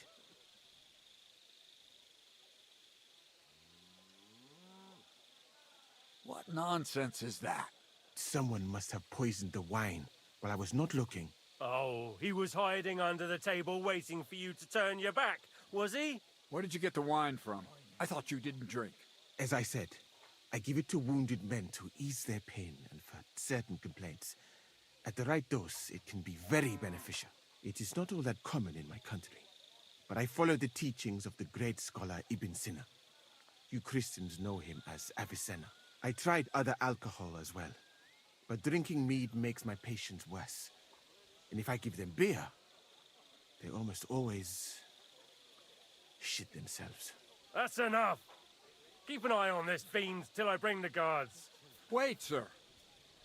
What nonsense is that?
Someone must have poisoned the wine while I was not looking.
Oh, he was hiding under the table waiting for you to turn your back, was he?
Where did you get the wine from? I thought you didn't drink.
As I said, I give it to wounded men to ease their pain and for certain complaints. At the right dose, it can be very beneficial. It is not all that common in my country. But I follow the teachings of the great scholar Ibn Sina. You Christians know him as Avicenna. I tried other alcohol as well. But drinking mead makes my patients worse. And if I give them beer, they almost always shit themselves.
That's enough! Keep an eye on this fiend till I bring the guards.
Wait, sir.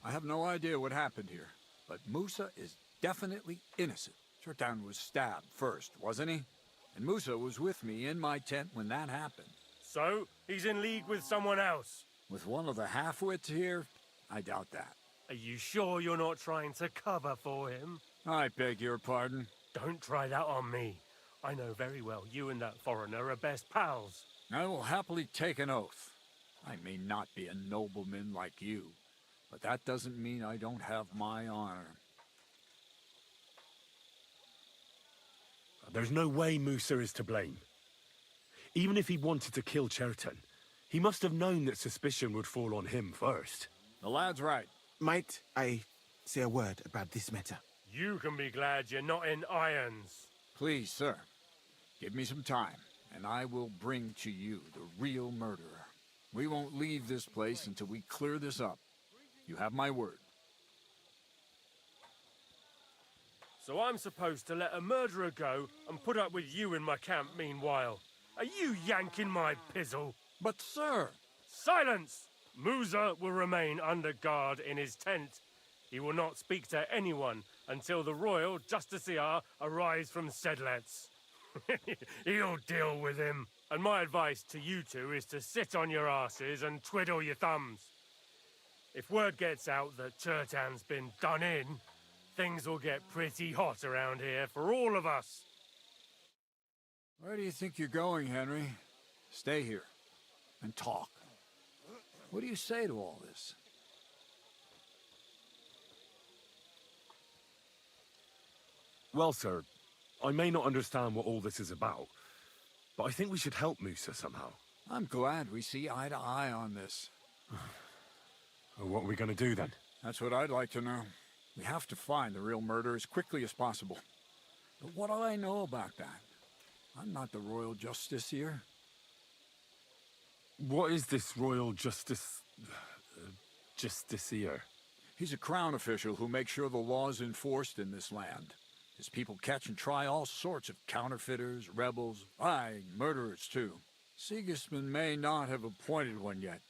I have no idea what happened here, but Moosa is definitely innocent. Chertan was stabbed first, wasn't he? And Moosa was with me in my tent when that happened.
So, he's in league with someone else?
With one of the half-wits here? I doubt that.
Are you sure you're not trying to cover for him?
I beg your pardon.
Don't try that on me. I know very well you and that foreigner are best pals.
I will happily take an oath. I may not be a nobleman like you, but that doesn't mean I don't have my honor.
There's no way Musa is to blame. Even if he wanted to kill Chertan, He must have known that suspicion would fall on him first.
The lad's right.
Might I say a word about this matter?
You can be glad you're not in irons.
Please, sir. Give me some time, and I will bring to you the real murderer. We won't leave this place until we clear this up. You have my word.
So I'm supposed to let a murderer go and put up with you in my camp meanwhile. Are you yanking my pizzle?
But, sir...
Silence! Musa will remain under guard in his tent. He will not speak to anyone until the royal justiciar arrives from Sedlets. He'll deal with him. And my advice to you two is to sit on your asses and twiddle your thumbs. If word gets out that Chertan's been done in, things will get pretty hot around here for all of us.
Where do you think you're going, Henry? Stay here and talk. What do you say to all this?
Well, sir, I may not understand what all this is about, but I think we should help Musa somehow.
I'm glad we see eye to eye on this.
Well, what are we going to do then?
That's what I'd like to know. We have to find the real murderer as quickly as possible. But what do I know about that? I'm not the royal justiciar.
What is this royal justiciar?
He's a crown official who makes sure the law is enforced in this land. His people catch and try all sorts of counterfeiters, rebels, aye, murderers too. Sigismund may not have appointed one yet,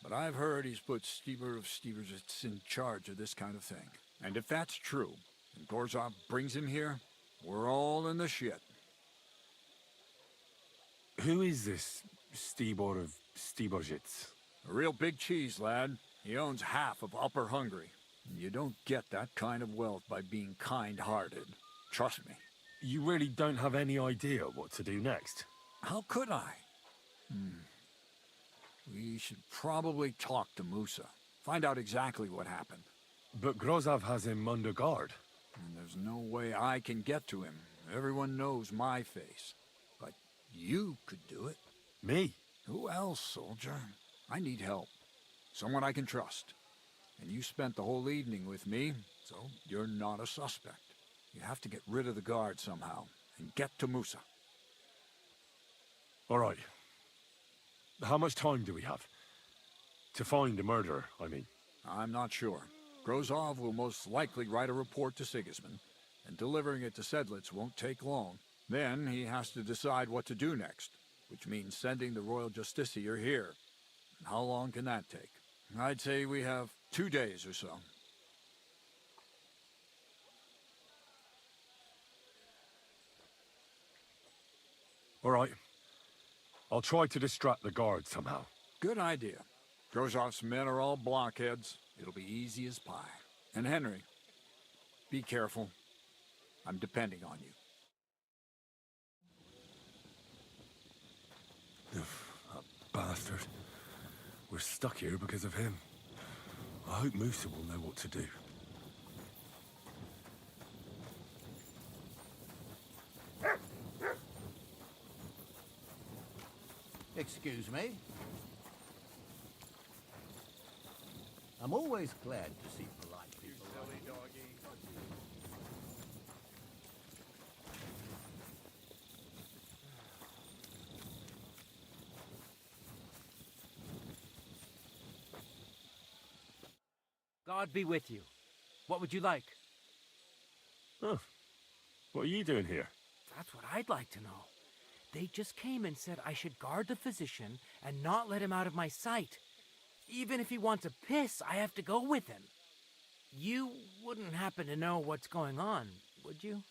but I've heard he's put Steber of Stebersitz in charge of this kind of thing. And if that's true, and Gorzov brings him here, we're all in the shit.
Who is this Stibor of Stebersitz?
A real big cheese, lad. He owns half of Upper Hungary. You don't get that kind of wealth by being kind-hearted. Trust me.
You really don't have any idea what to do next?
How could I? We should probably talk to Musa. Find out exactly what happened.
But Grozov has him under guard.
And there's no way I can get to him. Everyone knows my face. But you could do it.
Me?
Who else, soldier? I need help. Someone I can trust. And you spent the whole evening with me, so you're not a suspect. You have to get rid of the guard somehow, and get to Musa.
All right. How much time do we have? To find the murderer, I mean.
I'm not sure. Grozov will most likely write a report to Sigismund, and delivering it to Sedlitz won't take long. Then he has to decide what to do next, which means sending the royal justiciar here. And how long can that take? I'd say we have 2 days or so.
All right. I'll try to distract the guard somehow.
Good idea. Grozov's men are all blockheads. It'll be easy as pie. And Henry, be careful. I'm depending on you.
That bastard. We're stuck here because of him. I hope Musa will know what to do.
Excuse me. I'm always glad to see polite people.
Silly doggy.
God be with you. What would you like?
Oh. What are you doing here?
That's what I'd like to know. They just came and said I should guard the physician and not let him out of my sight. Even if he wants a piss, I have to go with him. You wouldn't happen to know what's going on, would you?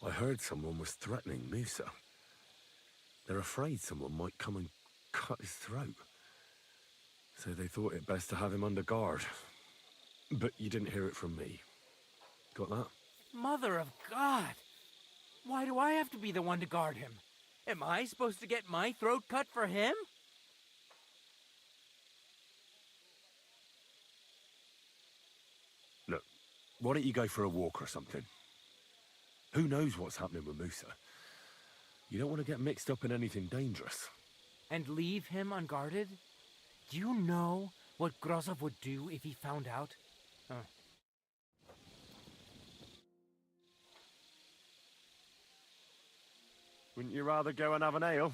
I heard someone was threatening Musa. They're afraid someone might come and cut his throat. So they thought it best to have him under guard. But you didn't hear it from me. Got that?
Mother of God! Why do I have to be the one to guard him? Am I supposed to get my throat cut for him?
Look, why don't you go for a walk or something? Who knows what's happening with Musa? You don't want to get mixed up in anything dangerous.
And leave him unguarded? Do you know what Grozov would do if he found out?
Wouldn't you rather go and have an ale?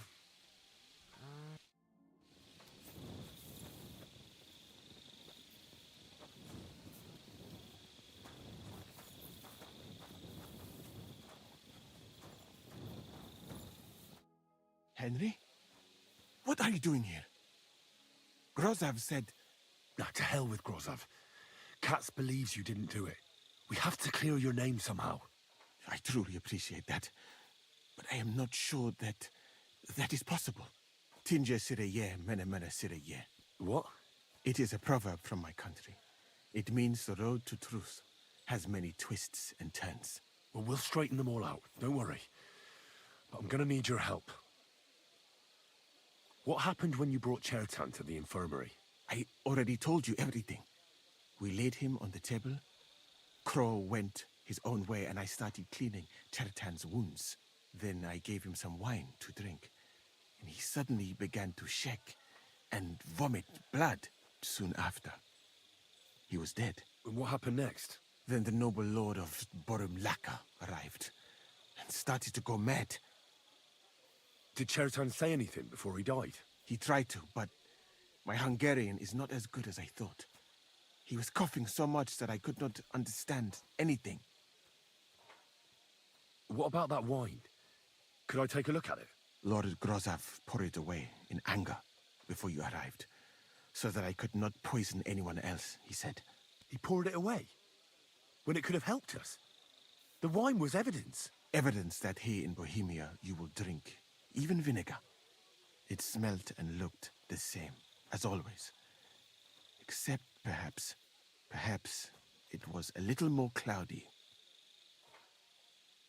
Henry? What are you doing here? Grozov said...
Now, to hell with Grozov. Katz believes you didn't do it. We have to clear your name somehow.
I truly appreciate that. But I am not sure that is possible. Tinja sireye, mene mene sireye.
What?
It is a proverb from my country. It means the road to truth has many twists and turns.
Well, we'll straighten them all out. Don't worry. But I'm gonna need your help. What happened when you brought Chertan to the infirmary?
I already told you everything. We laid him on the table. Crow went his own way and I started cleaning Chertan's wounds. Then I gave him some wine to drink. And he suddenly began to shake and vomit blood soon after. He was dead.
And what happened next?
Then the noble lord of Borum Laka arrived and started to go mad.
Did Chertan say anything before he died?
He tried to, but my Hungarian is not as good as I thought. He was coughing so much that I could not understand anything.
What about that wine? Could I take a look at it?
Lord Grozov poured it away in anger before you arrived, so that I could not poison anyone else, he said.
He poured it away? When it could have helped us? The wine was evidence.
Evidence that here in Bohemia you will drink even vinegar. It smelt and looked the same as always. Except perhaps it was a little more cloudy.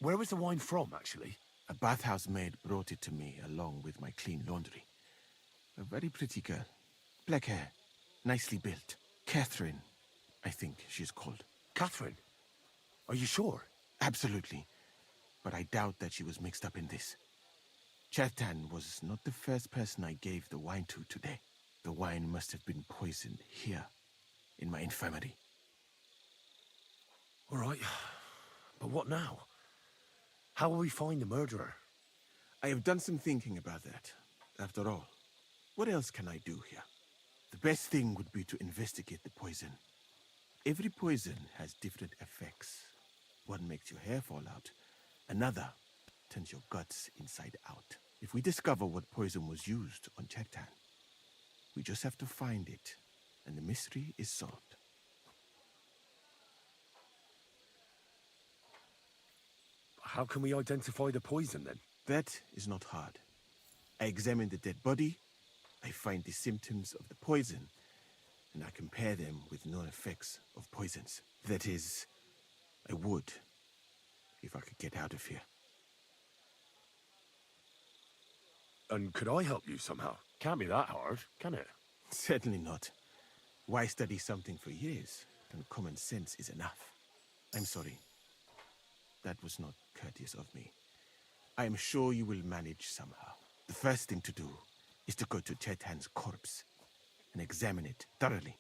Where was the wine from, actually?
A bathhouse maid brought it to me along with my clean laundry. A very pretty girl. Black hair, nicely built. Catherine, I think she's called.
Catherine? Are you sure?
Absolutely. But I doubt that she was mixed up in this. Chertan was not the first person I gave the wine to today. The wine must have been poisoned here, in my infirmary.
All right. But what now? How will we find the murderer?
I have done some thinking about that. After all, what else can I do here? The best thing would be to investigate the poison. Every poison has different effects. One makes your hair fall out. Another turns your guts inside out. If we discover what poison was used on Chertan, we just have to find it, and the mystery is solved.
How can we identify the poison, then?
That is not hard. I examine the dead body, I find the symptoms of the poison, and I compare them with known effects of poisons. That is, I would, if I could get out of here.
And could I help you somehow? Can't be that hard, can it?
Certainly not. Why study something for years when common sense is enough? I'm sorry. That was not courteous of me. I am sure you will manage somehow. The first thing to do is to go to Chertan's corpse and examine it thoroughly.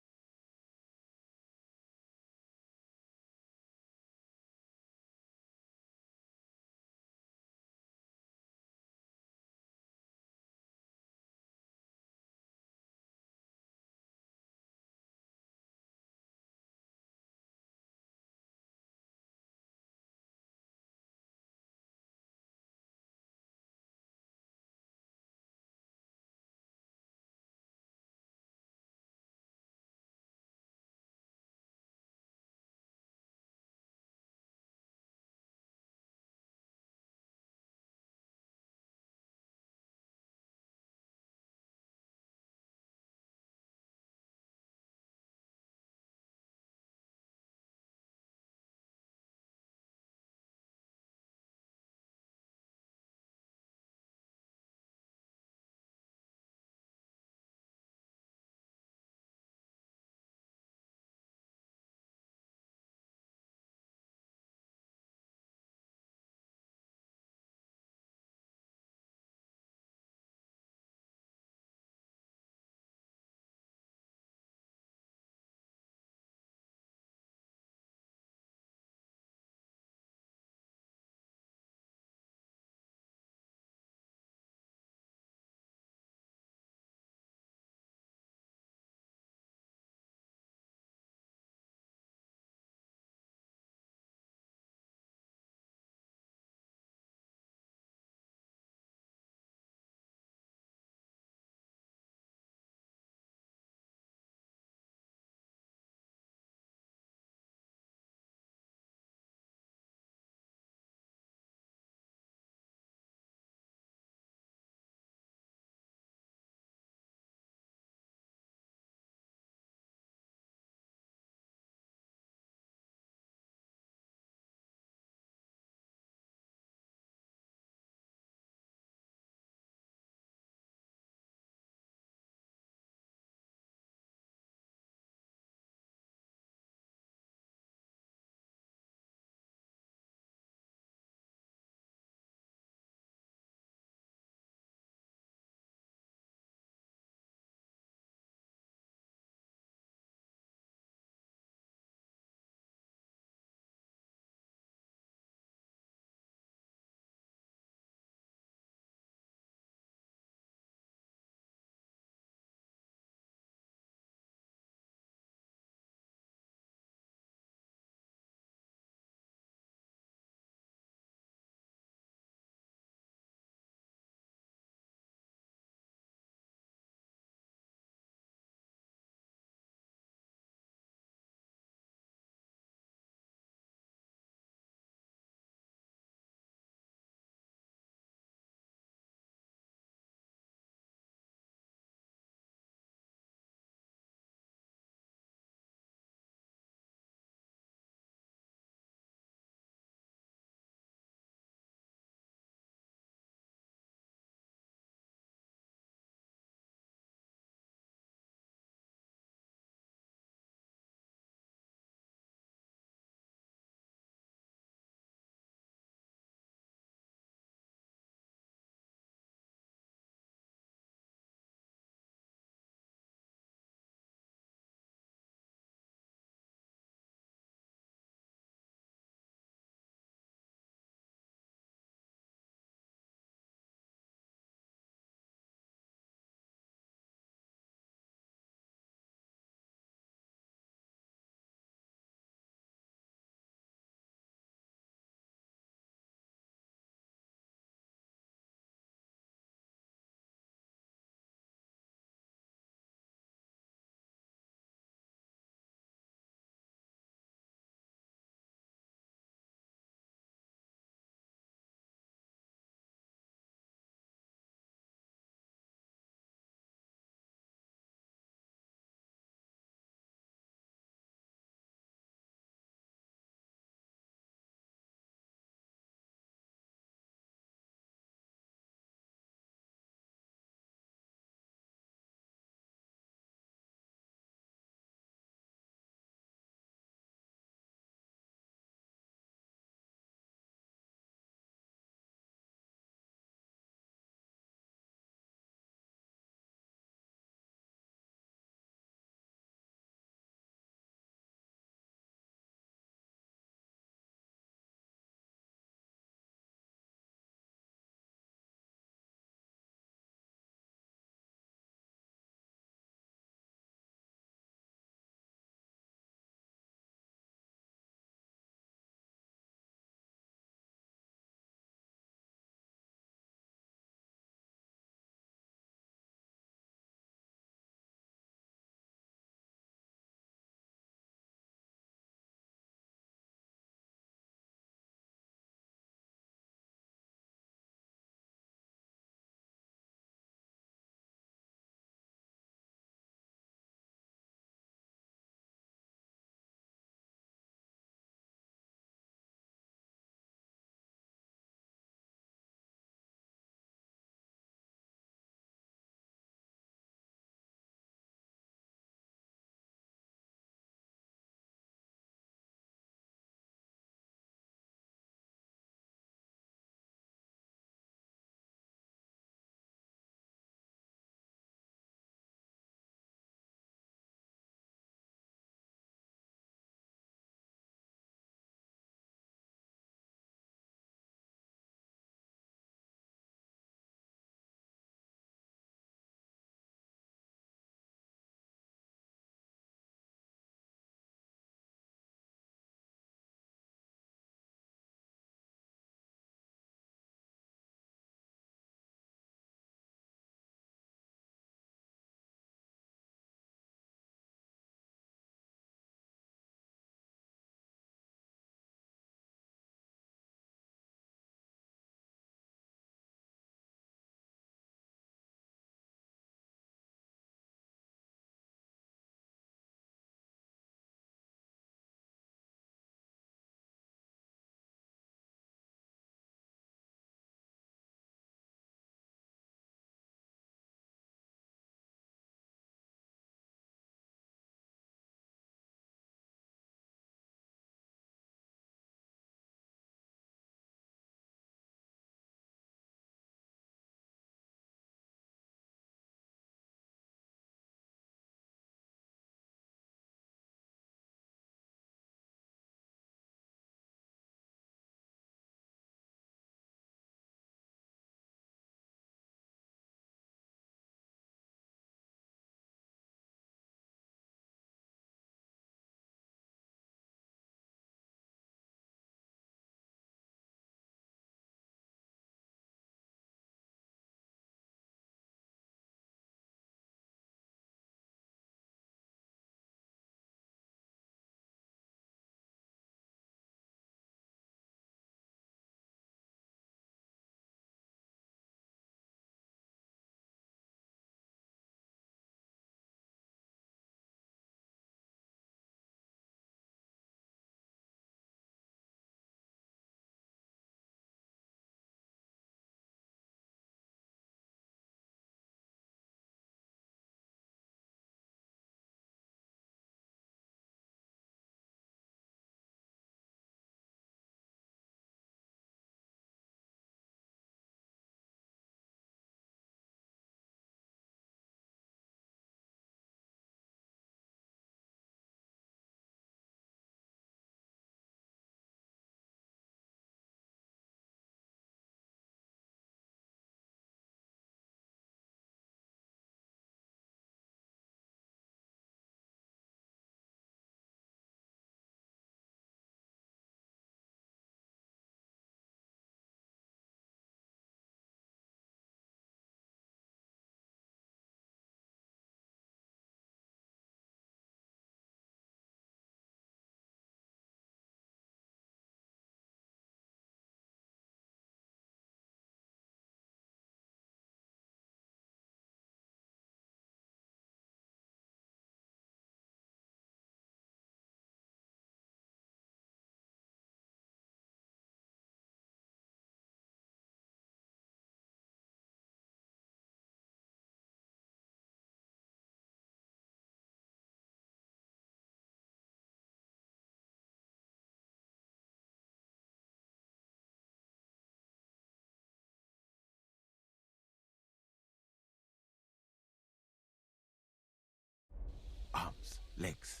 legs,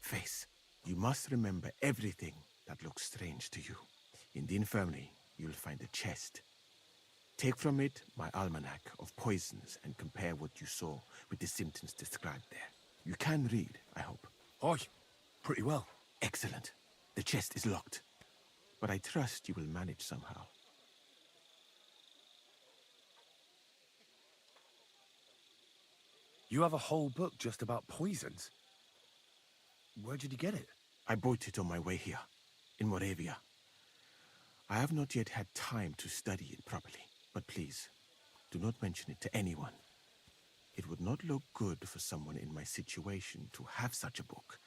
face. You must remember everything that looks strange to you. In the infirmary, you'll find a chest. Take from it my almanac of poisons and compare what you saw with the symptoms described there. You can read, I hope.
Aye, pretty well.
Excellent. The chest is locked, but I trust you will manage somehow.
You have a whole book just about poisons? Where did you get it?
I bought it on my way here, in Moravia. I have not yet had time to study it properly, but please, do not mention it to anyone. It would not look good for someone in my situation to have such a book.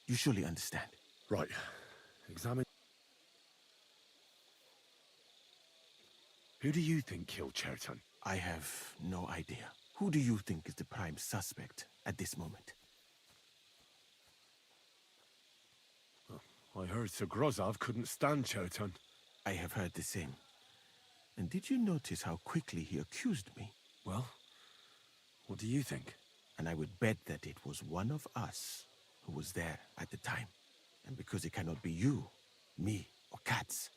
You surely understand.
Right. Examine... Who do you think killed Cherton?
I have no idea. Who do you think is the prime suspect at this moment?
I heard Sir Grozov couldn't stand Cherton.
I have heard the same. And did you notice how quickly he accused me?
Well, what do you think?
And I would bet that it was one of us who was there at the time. And because it cannot be you, me, or Katz,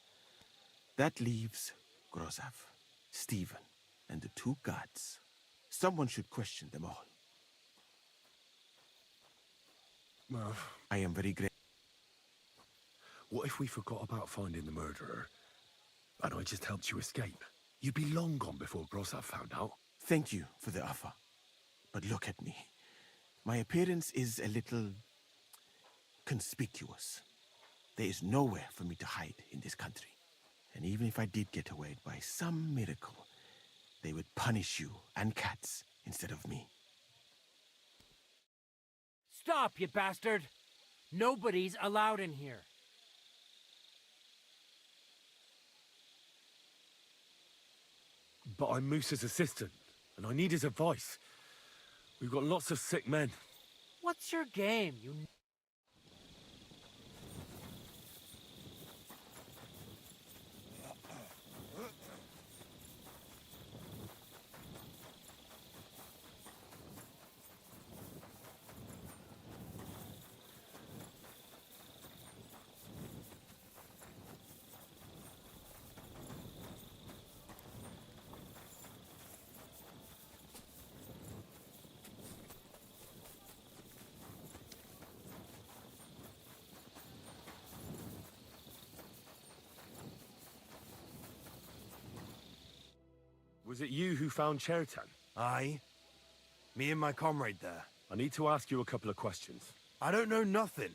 that leaves Grozov, Stephen, and the two guards. Someone should question them all.
Well,
I am very grateful.
What if we forgot about finding the murderer, and I just helped you escape? You'd be long gone before Grozov found out.
Thank you for the offer. But look at me. My appearance is a little conspicuous. There is nowhere for me to hide in this country. And even if I did get away by some miracle, they would punish you and Katz instead of me.
Stop, you bastard! Nobody's allowed in here.
But I'm Moose's assistant, and I need his advice. We've got lots of sick men.
What's your game, you...
Was it you who found Chertan?
Aye. Me and my comrade there.
I need to ask you a couple of questions.
I don't know nothing.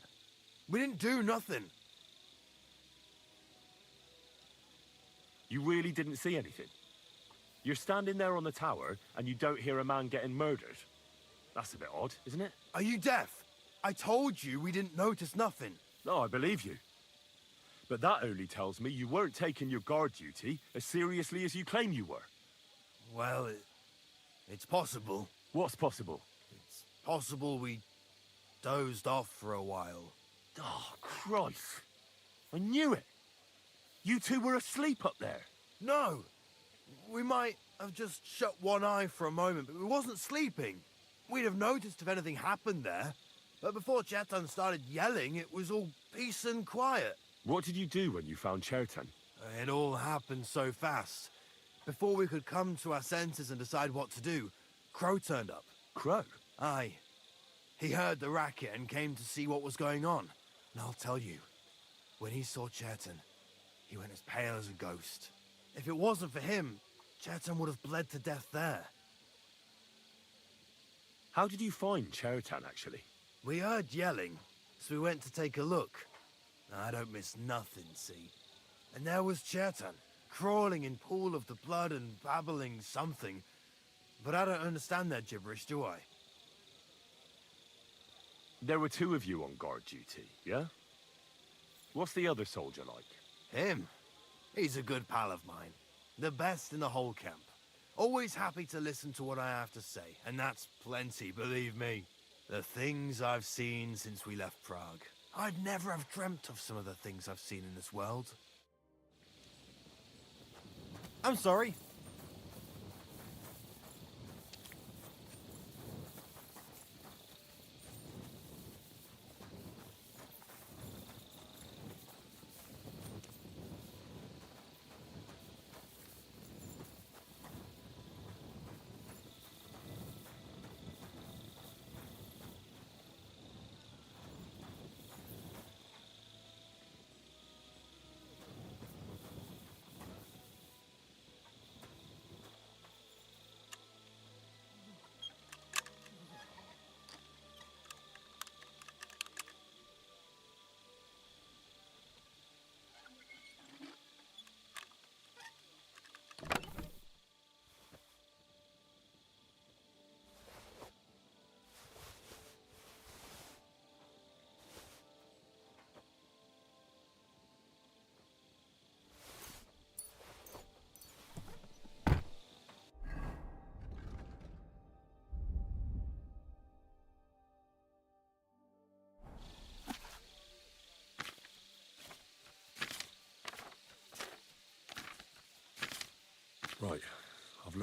We didn't do nothing.
You really didn't see anything? You're standing there on the tower, and you don't hear a man getting murdered? That's a bit odd, isn't it?
Are you deaf? I told you we didn't notice nothing.
No, I believe you. But that only tells me you weren't taking your guard duty as seriously as you claim you were.
Well, it's possible.
What's possible?
It's possible we dozed off for a while.
Oh, Christ. I knew it. You two were asleep up there.
No. We might have just shut one eye for a moment, but we wasn't sleeping. We'd have noticed if anything happened there. But before Chetan started yelling, it was all peace and quiet.
What did you do when you found Chertan?
It all happened so fast. Before we could come to our senses and decide what to do, Crow turned up.
Crow?
Aye. He heard the racket and came to see what was going on. And I'll tell you, when he saw Chertan, he went as pale as a ghost. If it wasn't for him, Chertan would have bled to death there.
How did you find Chertan, actually?
We heard yelling, so we went to take a look. I don't miss nothing, see? And there was Chertan, crawling in pool of the blood and babbling something. But I don't understand that gibberish, do I?
There were two of you on guard duty, yeah? What's the other soldier like?
Him? He's a good pal of mine. The best in the whole camp. Always happy to listen to what I have to say, and that's plenty, believe me. The things I've seen since we left Prague. I'd never have dreamt of some of the things I've seen in this world. I'm sorry.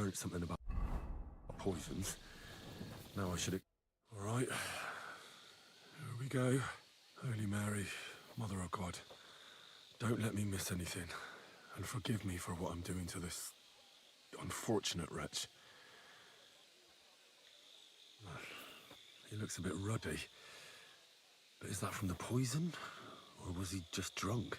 learnt something about poisons. Now I should... All right. Here we go. Holy Mary, Mother of God, don't let me miss anything. And forgive me for what I'm doing to this unfortunate wretch. He looks a bit ruddy. But is that from the poison? Or was he just drunk?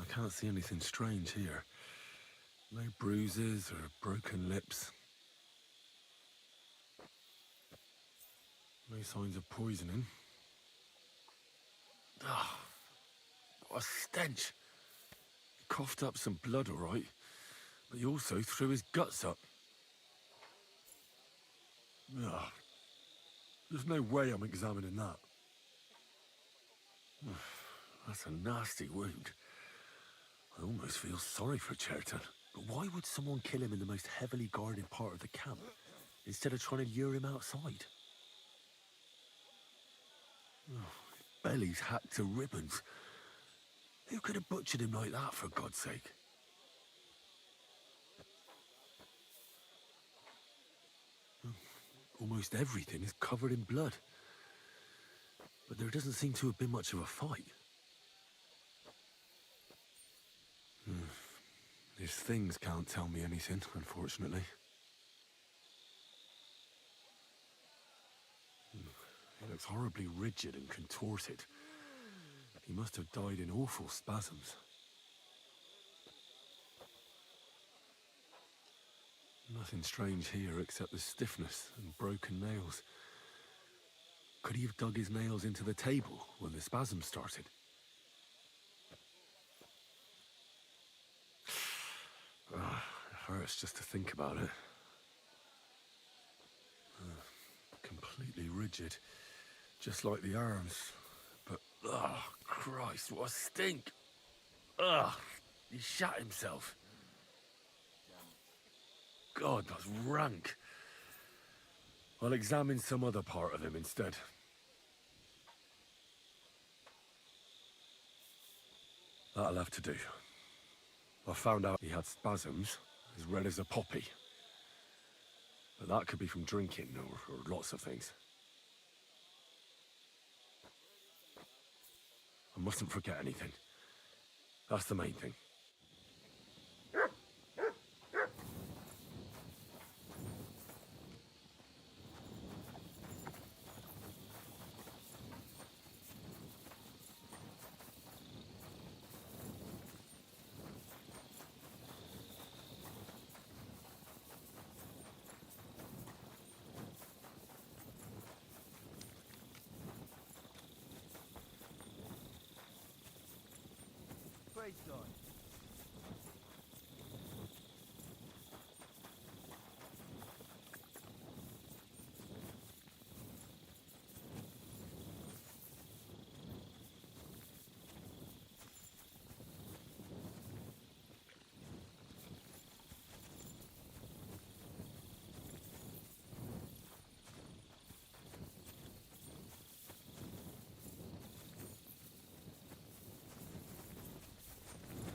I can't see anything strange here. No bruises or broken lips. No signs of poisoning. Ah, what a stench. He coughed up some blood, all right, but he also threw his guts up. Ah, there's no way I'm examining that. That's a nasty wound. I almost feel sorry for Cherton. But why would someone kill him in the most heavily guarded part of the camp, instead of trying to lure him outside? Oh, his belly's hacked to ribbons. Who could have butchered him like that, for God's sake? Almost everything is covered in blood. But there doesn't seem to have been much of a fight. These things can't tell me anything, unfortunately. He looks horribly rigid and contorted. He must have died in awful spasms. Nothing strange here except the stiffness and broken nails. Could he have dug his nails into the table when the spasms started? It hurts just to think about it. Completely rigid, just like the arms. But, oh, Christ, what a stink! Ugh, he shat himself. God, that's rank. I'll examine some other part of him instead. That'll have to do. I found out he had spasms, as red as a poppy. But that could be from drinking, or lots of things. I mustn't forget anything. That's the main thing.
Praise God.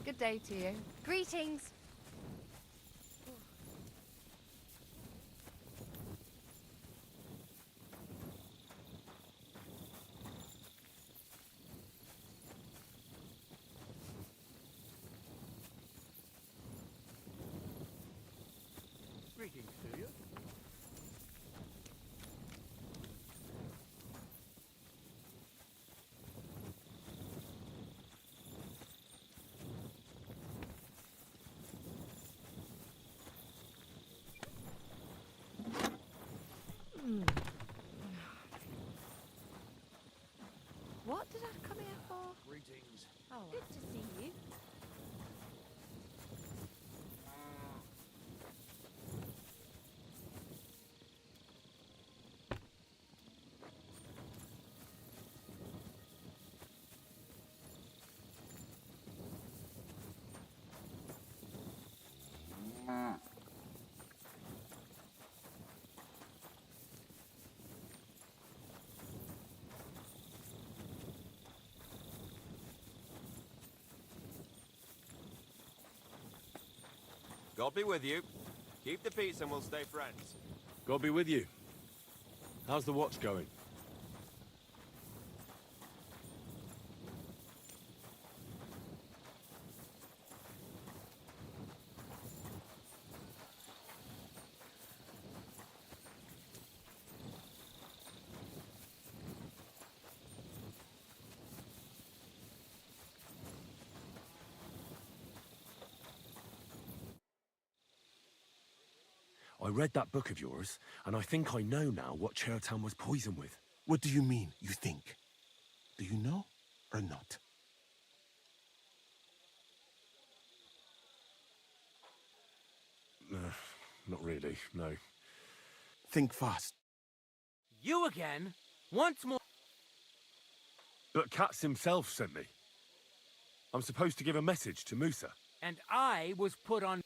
Good day to you.
Greetings.
Greetings to you.
God be with you. Keep the peace and we'll stay friends.
God be with you. How's the watch going? I read that book of yours, and I think I know now what Chertown was poisoned with.
What do you mean, you think? Do you know or not?
Not really, no.
Think fast.
You again? Once more.
But Katz himself sent me. I'm supposed to give a message to Musa.
And I was put on.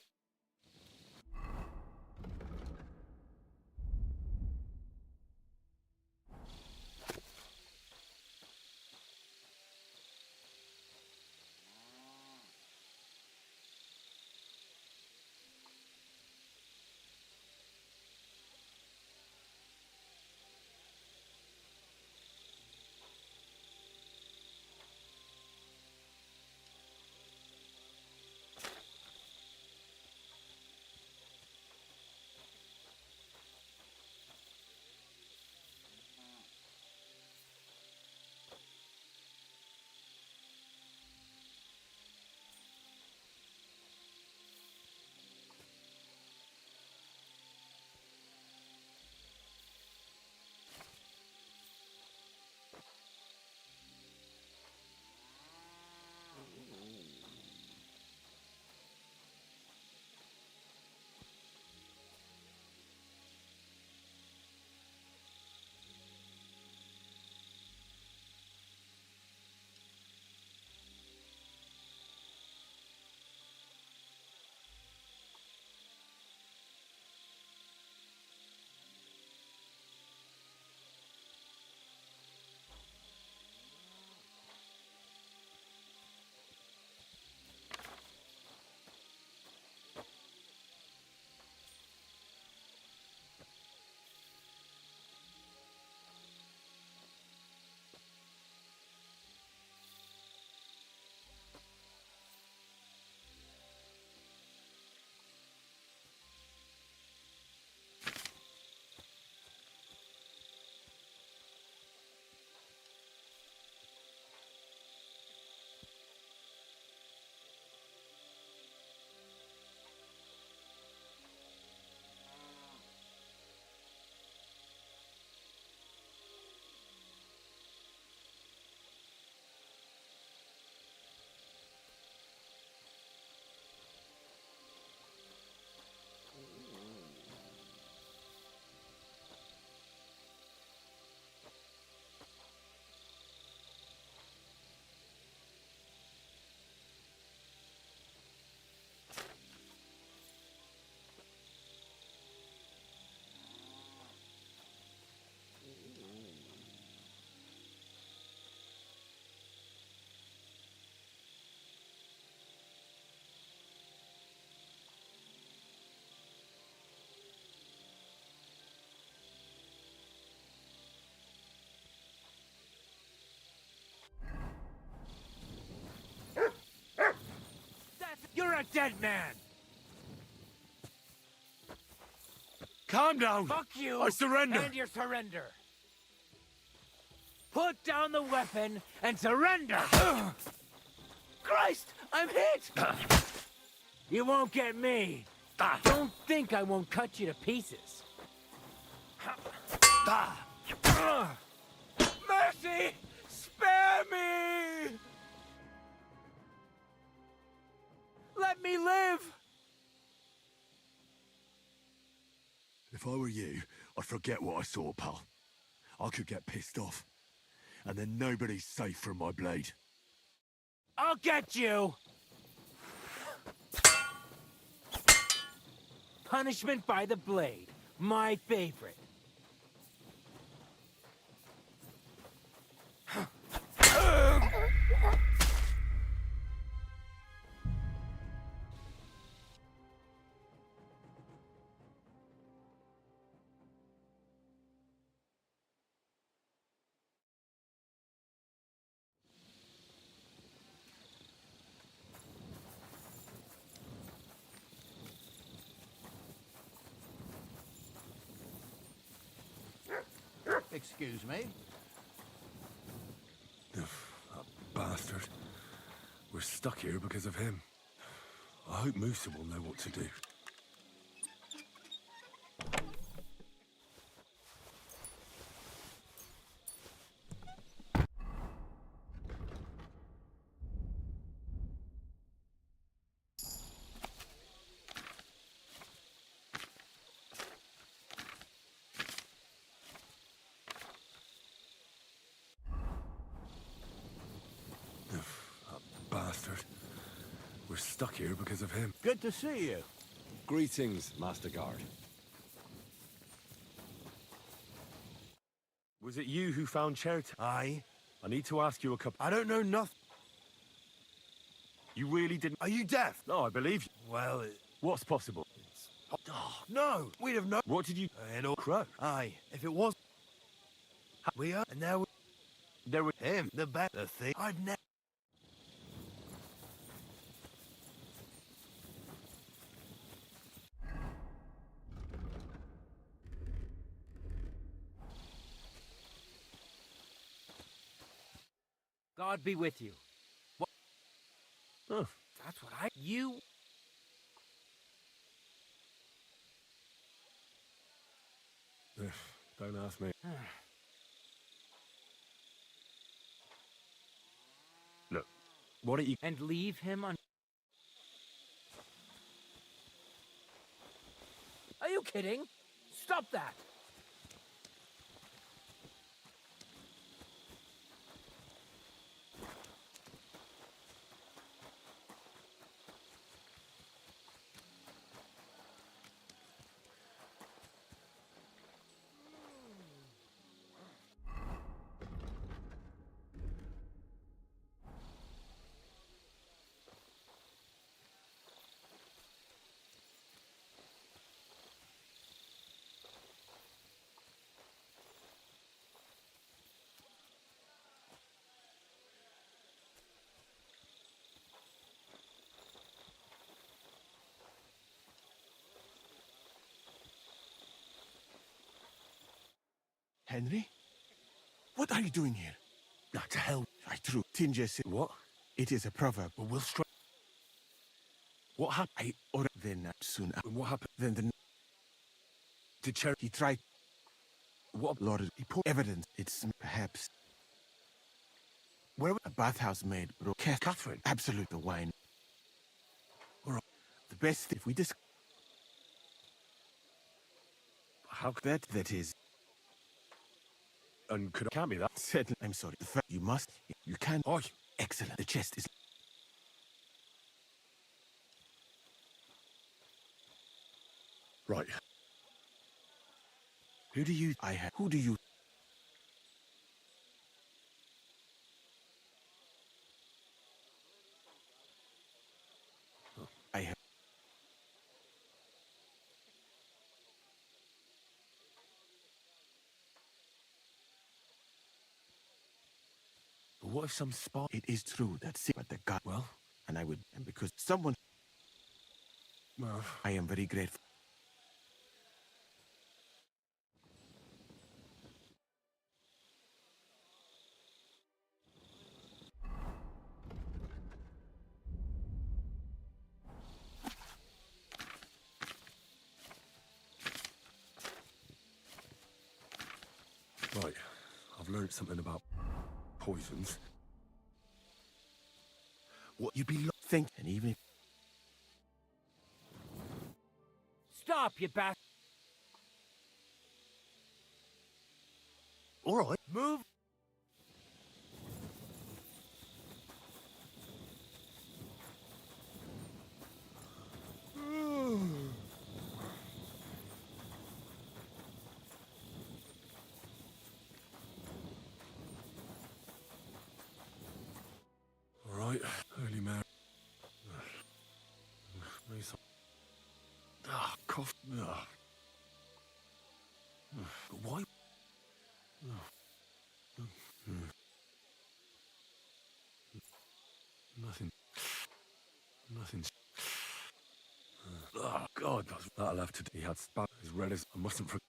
You're a dead man!
Calm down!
Fuck you!
I surrender!
And your surrender! Put down the weapon and surrender! Christ! I'm hit! You won't get me! Don't think I won't cut you to pieces! Mercy! Spare me! Let me live!
If I were you, I'd forget what I saw, pal. I could get pissed off. And then nobody's safe from my blade.
I'll get you! Punishment by the blade. My favorite.
Excuse me.
That bastard. We're stuck here because of him. I hope Musa will know what to do. Bastard. We're stuck here because of him.
Good to see you.
Greetings, Master Guard.
Was it you who found Cherry?
Aye.
I need to ask you a couple...
I don't know nothing.
You really didn't...
Are you deaf?
No, I believe you.
Well,
What's possible?
Oh, no, we'd have known.
What did you...
An old
crow?
Aye, if it was... We are, and now we...
There was...
Him, the thing. I've never...
God be with you. What?
Oh.
That's what I... You...
Don't ask me. Look, why don't you...
And leave him on... Are you kidding? Stop that!
Henry? What are you doing here?
Not to hell.
I true. Tinja said...
What?
It is a proverb.
But we'll strike... What happened?
Then soon after...
What happened?
Then the...
Did Cherry...
He tried...
What?
Lord, he put evidence. It's perhaps...
Where...
A bathhouse maid brought...
Catherine?
Absolute the wine.
All right.
The best if we discuss...
How...
That is...
And can't be that.
Certainly. I'm sorry. The fact you must... You can...
Oh,
excellent. The chest is...
Right.
Who do you... I have... Who do you... I have...
But what if some spy...
It is true that... But the God...
Well...
And I would... And because someone...
Well...
I am very grateful.
Right. I've learned something about poisons.
What you be think, and even if...
Stop, you bastard!
All right.
Move!
All right. Early man. Ah, cough. Ah. But why? Nothing. Nothing. Oh, God. That'll have to do. He had spat as red as... I mustn't forget.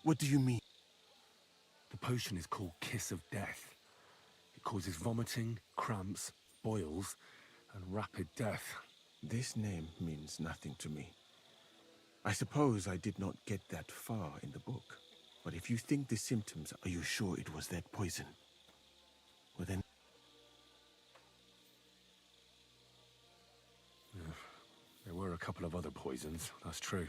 What do you mean?
The potion is called Kiss of Death. It causes vomiting, cramps, boils, and rapid death.
This name means nothing to me. I suppose I did not get that far in the book. But if you think the symptoms, are you sure it was that poison? Well then...
Yeah, there were a couple of other poisons, that's true.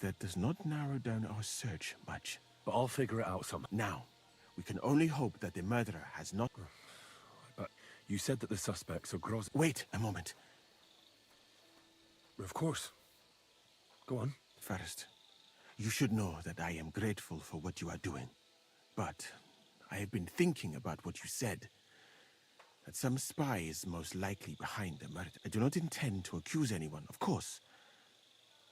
That does not narrow down our search much.
But I'll figure it out somehow.
Now, we can only hope that the murderer has not...
But you said that the suspects are Groz...
Wait a moment.
Of course. Go on.
First, you should know that I am grateful for what you are doing. But I have been thinking about what you said. That some spy is most likely behind the murder. I do not intend to accuse anyone, of course.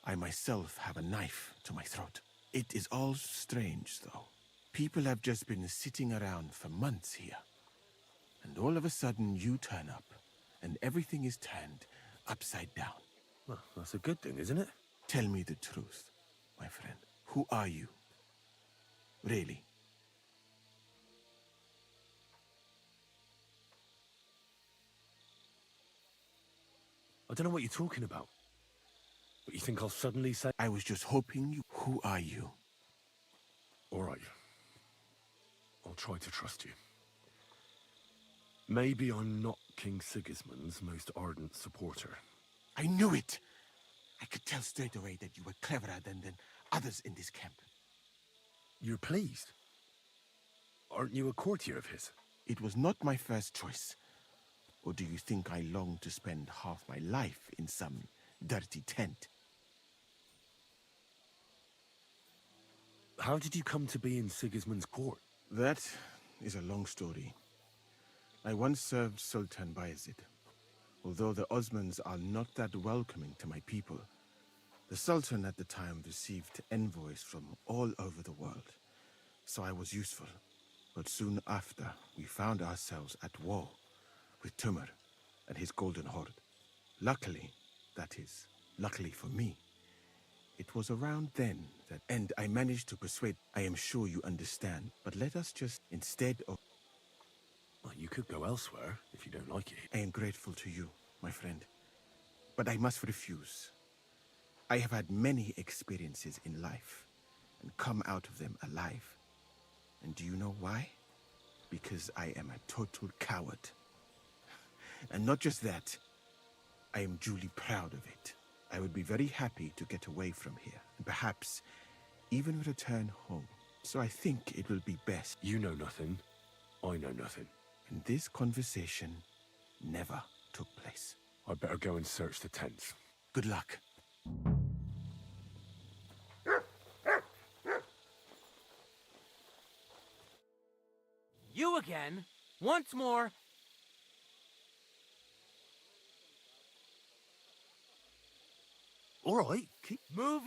I myself have a knife to my throat. It is all strange, though. People have just been sitting around for months here. And all of a sudden you turn up, and everything is turned upside down.
Well, that's a good thing, isn't it?
Tell me the truth, my friend. Who are you? Really?
I don't know what you're talking about. But you think I'll suddenly say...
I was just hoping you... Who are you?
All right. I'll try to trust you. Maybe I'm not King Sigismund's most ardent supporter.
I knew it! I could tell straight away that you were cleverer than others in this camp.
You're pleased? Aren't you a courtier of his?
It was not my first choice. Or do you think I long to spend half my life in some dirty tent?
How did you come to be in Sigismund's court?
That is a long story. I once served Sultan Bayezid. Although the Osmans are not that welcoming to my people, the Sultan at the time received envoys from all over the world, so I was useful. But soon after, we found ourselves at war with Tumur and his Golden Horde. Luckily, that is, luckily for me, it was around then that... And I managed to persuade... I am sure you understand, but let us just, instead of...
Well, you could go elsewhere if you don't like it.
I am grateful to you, my friend. But I must refuse. I have had many experiences in life and come out of them alive. And do you know why? Because I am a total coward. And not just that, I am duly proud of it. I would be very happy to get away from here, and perhaps even return home. So I think it will be best.
You know nothing. I know nothing.
And this conversation never took place.
I'd better go and search the tents.
Good luck.
You again? Once more?
All right, keep...
Move...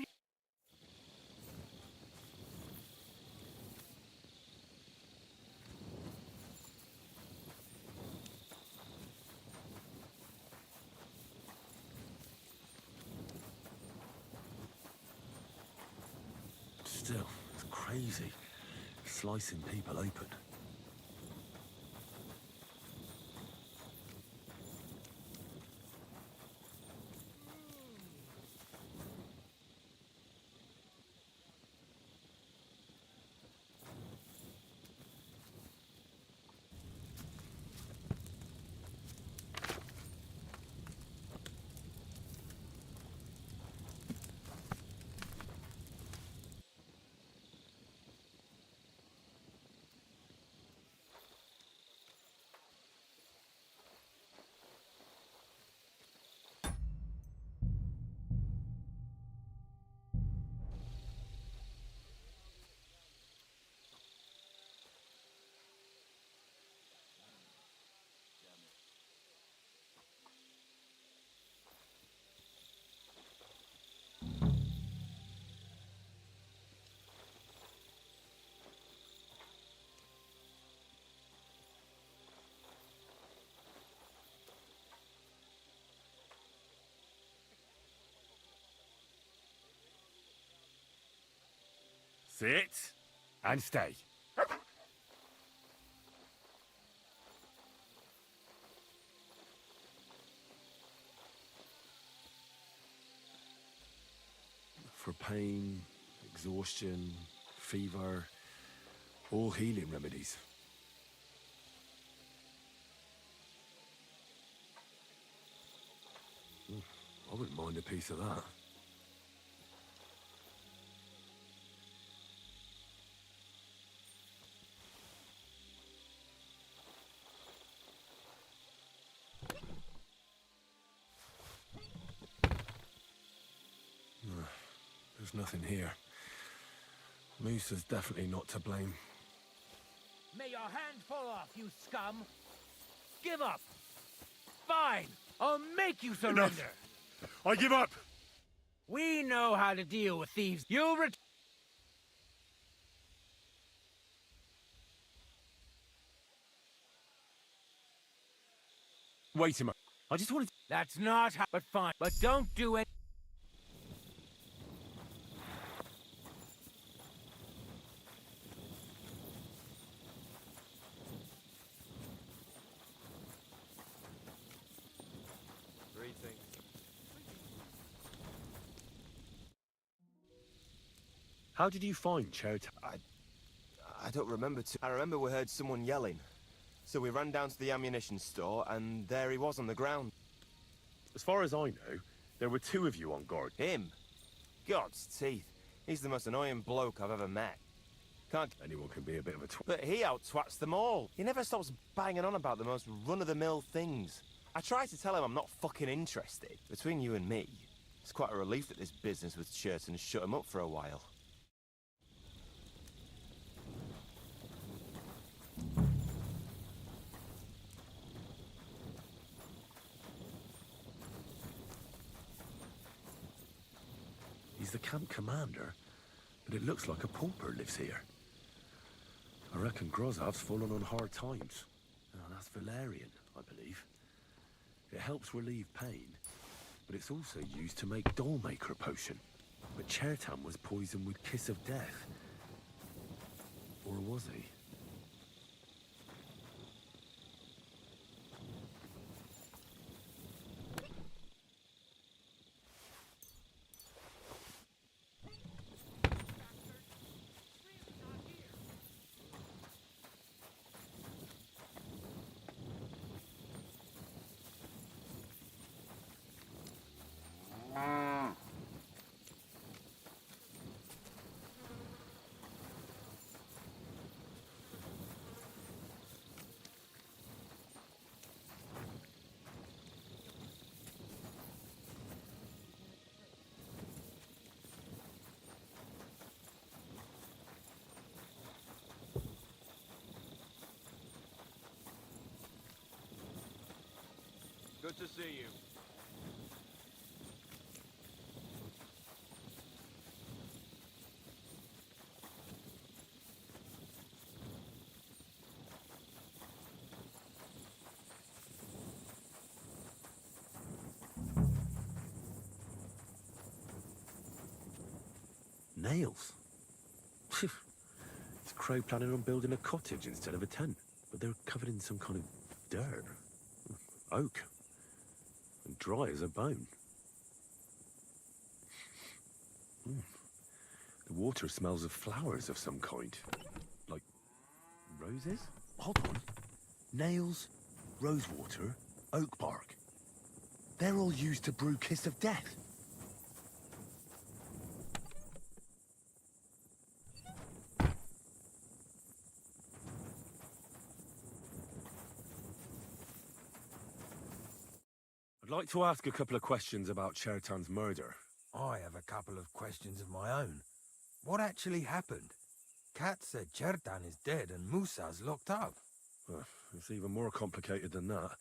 Still, it's crazy. Slicing people open. Sit and stay. For pain, exhaustion, fever, all healing remedies. I wouldn't mind a piece of that. There's nothing here. Musa's definitely not to blame.
May your hand fall off, you scum! Give up! Fine! I'll make you surrender!
Enough. I give up!
We know how to deal with thieves. You'll
Wait a minute. I just wanted to...
That's not how... But fine. But don't do it.
How did you find Chertown?
I don't remember I remember we heard someone yelling. So we ran down to the ammunition store, and there he was on the ground.
As far as I know, there were two of you on guard.
Him? God's teeth. He's the most annoying bloke I've ever met. Can't...
Anyone can be a bit of a twat.
But he out-twats them all. He never stops banging on about the most run-of-the-mill things. I try to tell him I'm not fucking interested. Between you and me, it's quite a relief that this business with Churton shut him up for a while.
He's the camp commander, but it looks like a pauper lives here. I reckon Grozov's fallen on hard times. Oh, that's valerian, I believe. It helps relieve pain, but it's also used to make Dollmaker potion. But Chertown was poisoned with Kiss of Death. Or was he?
Good to see you.
Nails? Is Crow planning on building a cottage instead of a tent? But they're covered in some kind of dirt. Oak. And dry as a bone. The water smells of flowers of some kind. Like roses? Hold on. Nails, rosewater, oak bark. They're all used to brew Kiss of Death. I'd like to ask a couple of questions about Chertown's murder.
I have a couple of questions of my own. What actually happened? Kat said Chertan is dead and Musa's locked up.
It's even more complicated than that.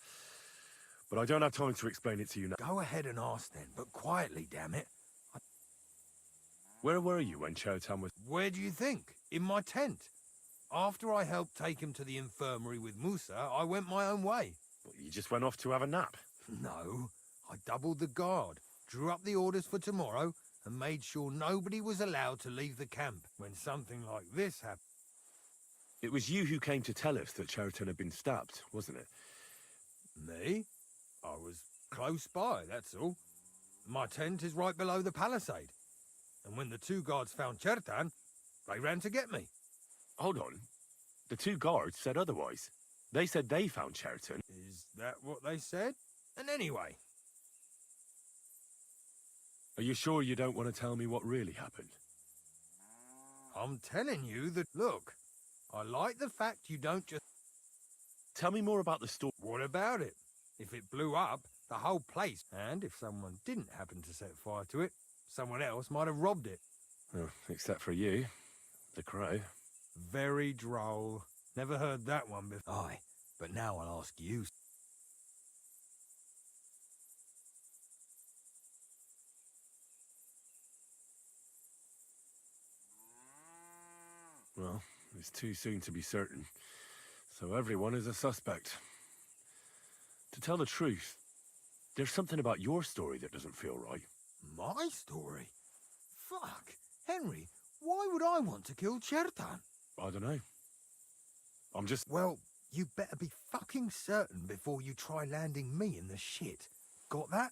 But I don't have time to explain it to you now.
Go ahead and ask then, but quietly, damn it.
Where were you when Chertan was...
Where do you think? In my tent. After I helped take him to the infirmary with Musa, I went my own way.
Well, you just went off to have a nap?
No, I doubled the guard, drew up the orders for tomorrow, and made sure nobody was allowed to leave the camp when something like this happened.
It was you who came to tell us that Cheriton had been stabbed, wasn't it?
Me? I was close by, that's all. My tent is right below the palisade. And when the two guards found Chertan, they ran to get me.
Hold on. The two guards said otherwise. They said they found Cheriton.
Is that what they said? And anyway...
Are you sure you don't want to tell me what really happened?
I'm telling you that... Look, I like the fact you don't just...
Tell me more about the story.
What about it? If it blew up, the whole place... And if someone didn't happen to set fire to it, someone else might have robbed it.
Oh, except for you, the crow.
Very droll. Never heard that one before. Aye, but now I'll ask you...
Well, it's too soon to be certain. So everyone is a suspect. To tell the truth, there's something about your story that doesn't feel right.
My story? Fuck. Henry, why would I want to kill Chertan?
I don't know. I'm just...
Well, you better be fucking certain before you try landing me in the shit. Got that?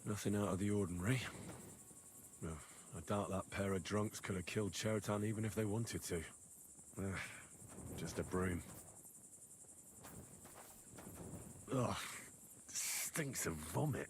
Nothing out of the ordinary. No, I doubt that pair of drunks could have killed Chertan even if they wanted to. Just a broom. Ugh, stinks of vomit.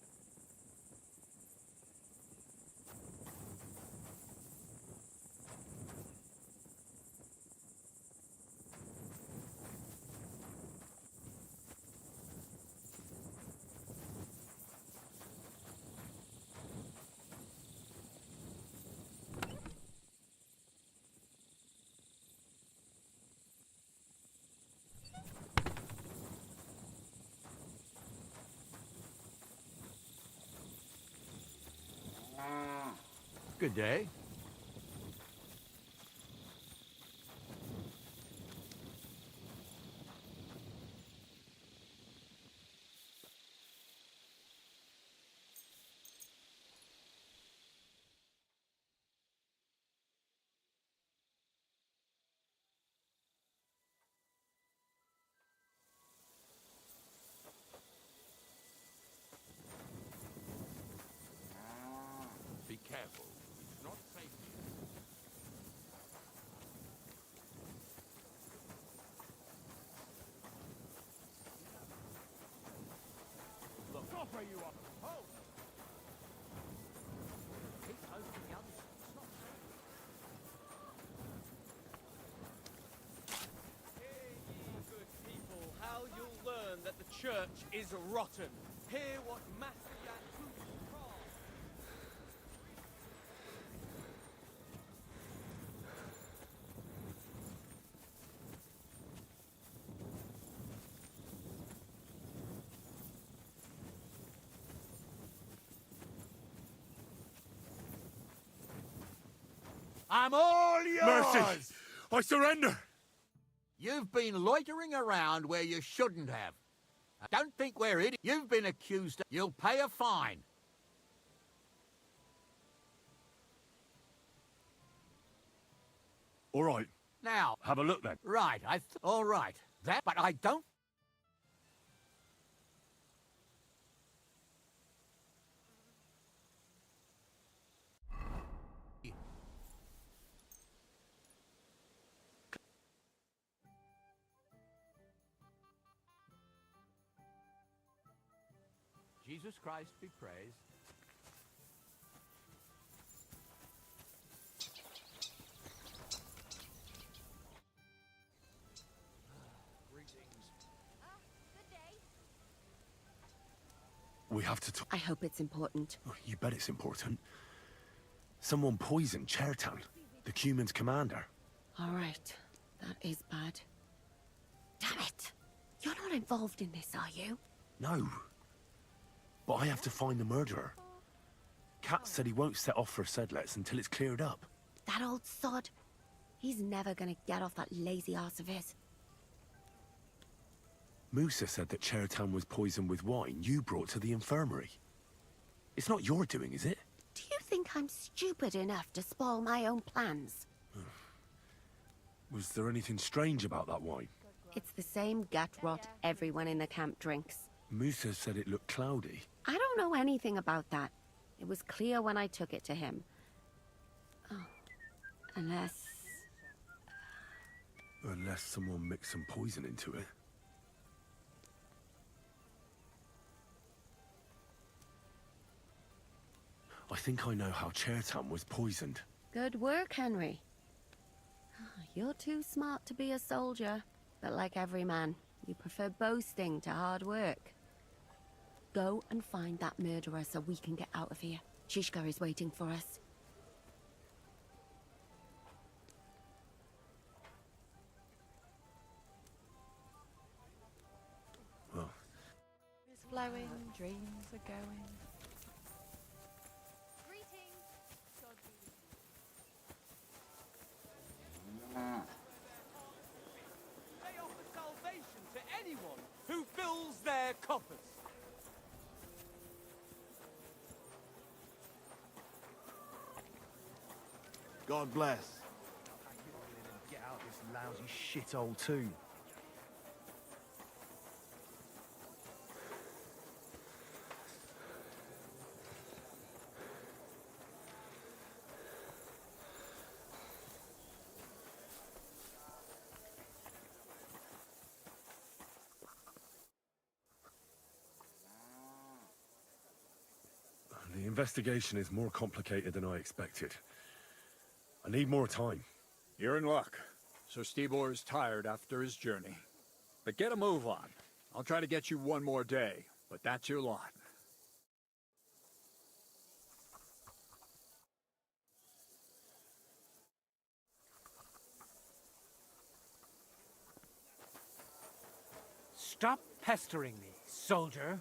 Good day.
Be careful. It's not safe here.
Look, stop where you are. Hold!
Keep opening the other side. It's not safe.
Hear ye, good people, how you'll learn that the church is rotten. Hear what Master Yaku's cries.
I'm all yours!
Mercy! I surrender!
You've been loitering around where you shouldn't have. Don't think we're idiots. You've been accused. You'll pay a fine.
All right.
Now.
Have a look then.
Right, all right. But I don't... Jesus Christ be praised.
We have to talk.
I hope it's important.
Oh, you bet it's important. Someone poisoned Chertan, the Cuman's commander.
All right. That is bad. Damn it! You're not involved in this, are you?
No. But I have to find the murderer. Kat said he won't set off for Sedlets until it's cleared up.
That old sod. He's never gonna get off that lazy arse of his.
Musa said that Chertown was poisoned with wine you brought to the infirmary. It's not your doing, is it?
Do you think I'm stupid enough to spoil my own plans?
Was there anything strange about that wine?
It's the same gut rot everyone in the camp drinks.
Musa said it looked cloudy.
I don't know anything about that. It was clear when I took it to him. Oh, unless...
Unless someone mixed some poison into it. I think I know how Chertown was poisoned.
Good work, Henry. You're too smart to be a soldier, but like every man, you prefer boasting to hard work. Go and find that murderer so we can get out of here. Shishka is waiting for us.
Well...
Is flowing, dreams are going.
They offer salvation to anyone who fills their coffers.
God bless.
Get out of this lousy shithole too.
The investigation is more complicated than I expected. I need more time.
You're in luck. Sir Stibor is tired after his journey. But get a move on. I'll try to get you one more day, but that's your lot.
Stop pestering me, soldier.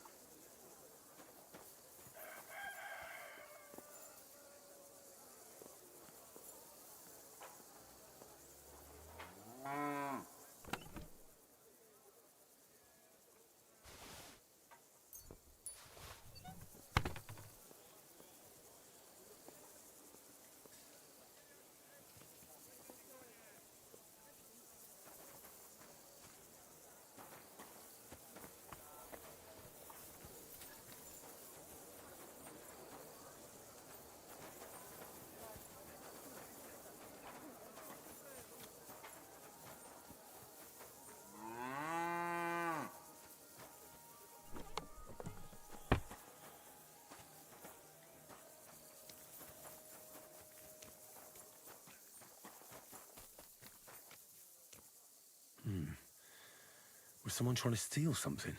Was someone trying to steal something?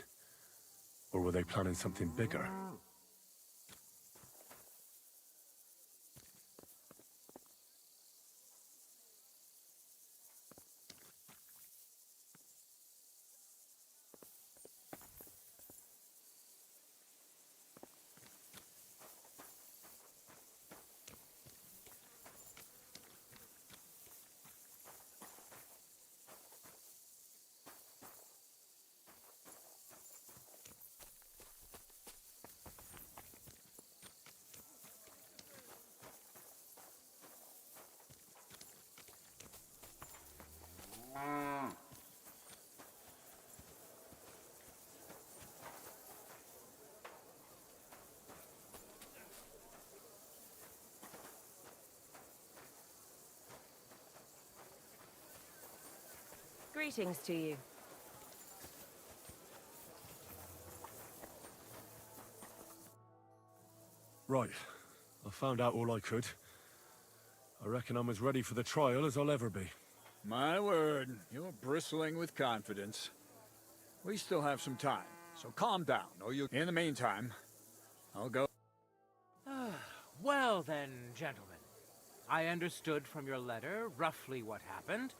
Or were they planning something bigger?
Greetings to you.
Right. I found out all I could. I reckon I'm as ready for the trial as I'll ever be.
My word, you're bristling with confidence. We still have some time, so calm down, or you... In the meantime, I'll go...
Well then, gentlemen. I understood from your letter roughly what happened,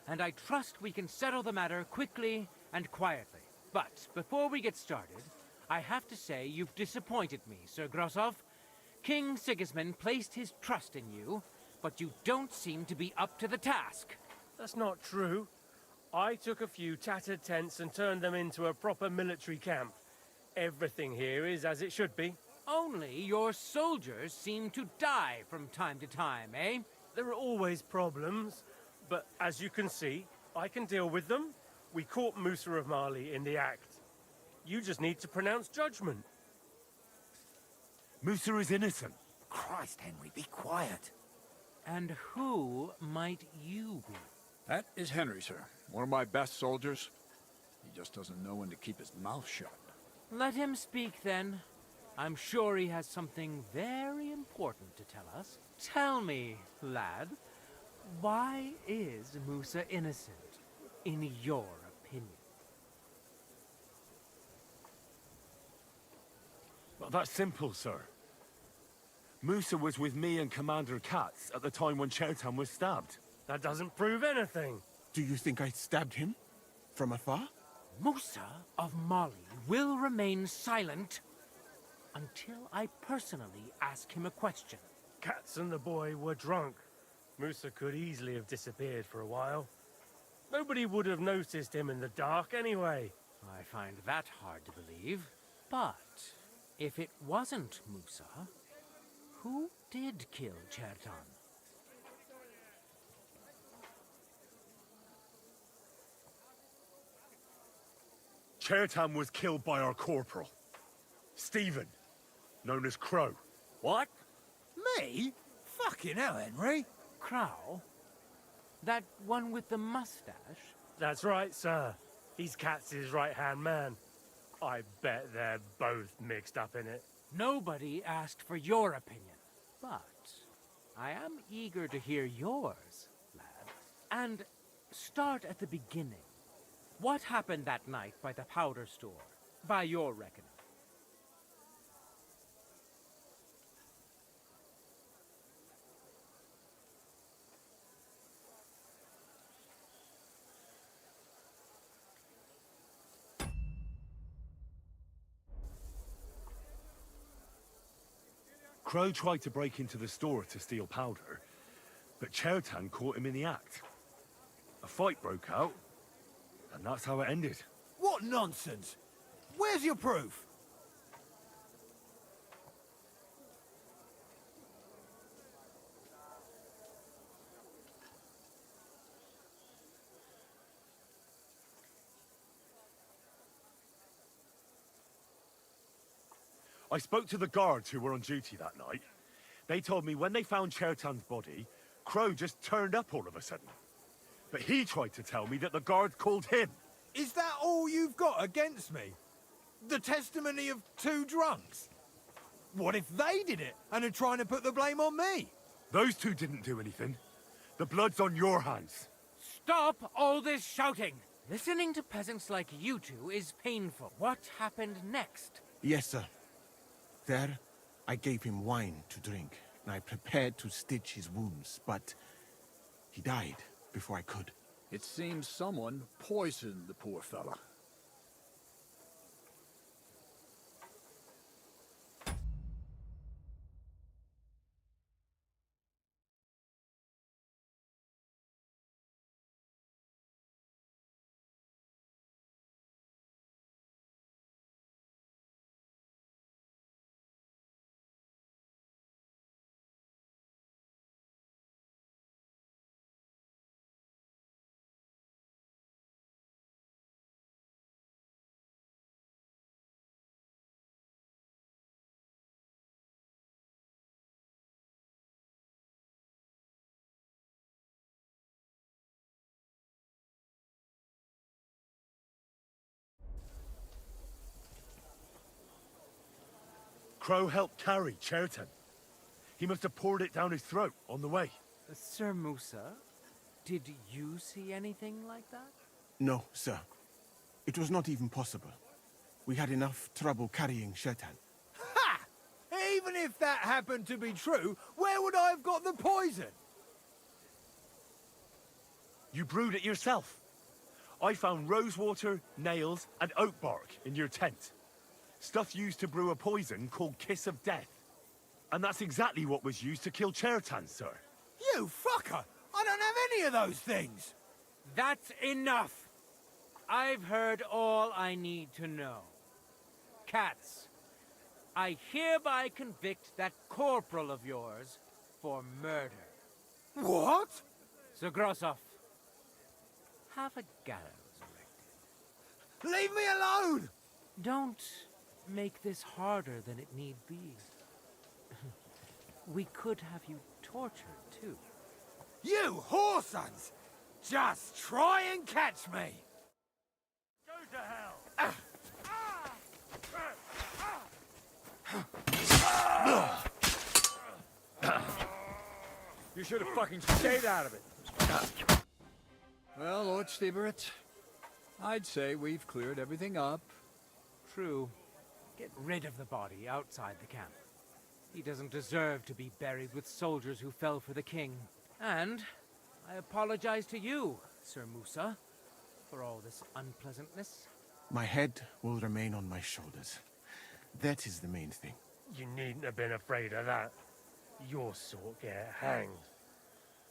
and I trust we can settle the matter quickly and quietly. But before we get started, I have to say you've disappointed me, Sir Grosov. King Sigismund placed his trust in you, but you don't seem to be up to the task.
That's not true. I took a few tattered tents and turned them into a proper military camp. Everything here is as it should be.
Only your soldiers seem to die from time to time, eh?
There are always problems, but as you can see, I can deal with them. We caught Musa of Mali in the act. You just need to pronounce judgment.
Musa is innocent.
Christ, Henry, be quiet.
And who might you be?
That is Henry, sir. One of my best soldiers. He just doesn't know when to keep his mouth shut.
Let him speak, then. I'm sure he has something very important to tell us. Tell me, lad, why is Musa innocent, in your opinion?
Well, that's simple, sir. Musa was with me and Commander Katz at the time when Chertan was stabbed.
That doesn't prove anything.
Do you think I stabbed him? From afar?
Musa of Mali will remain silent until I personally ask him a question.
Katz and the boy were drunk. Musa could easily have disappeared for a while. Nobody would have noticed him in the dark anyway.
I find that hard to believe. But if it wasn't Musa, who did kill Chertan?
Chertan was killed by our corporal, Stephen, known as Crow.
What? Me? Fucking hell, Henry.
Crow? That one with the mustache?
That's right, sir. He's Katz's right-hand man. I bet they're both mixed up in it.
Nobody asked for your opinion, but I am eager to hear yours, lad. And start at the beginning. What happened that night by the powder store, by your reckoning?
Crow tried to break into the store to steal powder, but Chertan caught him in the act. A fight broke out, and that's how it ended.
What nonsense! Where's your proof?
I spoke to the guards who were on duty that night. They told me when they found Chertan's body, Crow just turned up all of a sudden. But he tried to tell me that the guard called him.
Is that all you've got against me? The testimony of two drunks? What if they did it and are trying to put the blame on me?
Those two didn't do anything. The blood's on your hands.
Stop all this shouting! Listening to peasants like you two is painful. What happened next?
Yes, sir. There, I gave him wine to drink, and I prepared to stitch his wounds, but he died before I could.
It seems someone poisoned the poor fella.
Crow helped carry Chertan. He must have poured it down his throat on the way.
Sir Musa, did you see anything like that?
No, sir. It was not even possible. We had enough trouble carrying Chertan.
Ha! Even if that happened to be true, where would I have got the poison?
You brewed it yourself. I found rosewater, nails, and oak bark in your tent. Stuff used to brew a poison called Kiss of Death. And that's exactly what was used to kill Chertan, sir.
You fucker! I don't have any of those things!
That's enough! I've heard all I need to know. Cats, I hereby convict that corporal of yours for murder.
What?
Sir Grossoff, have a gallows erected.
Leave me alone!
Don't make this harder than it need be. We could have you tortured, too.
You whoresons! Just try and catch me!
Go to hell!
You should have fucking stayed out of it. Well, Lord Stieberitz, I'd say we've cleared everything up.
True. Get rid of the body outside the camp. He doesn't deserve to be buried with soldiers who fell for the king. And I apologize to you, Sir Musa, for all this unpleasantness.
My head will remain on my shoulders. That is the main thing.
You needn't have been afraid of that. Your sort get hanged.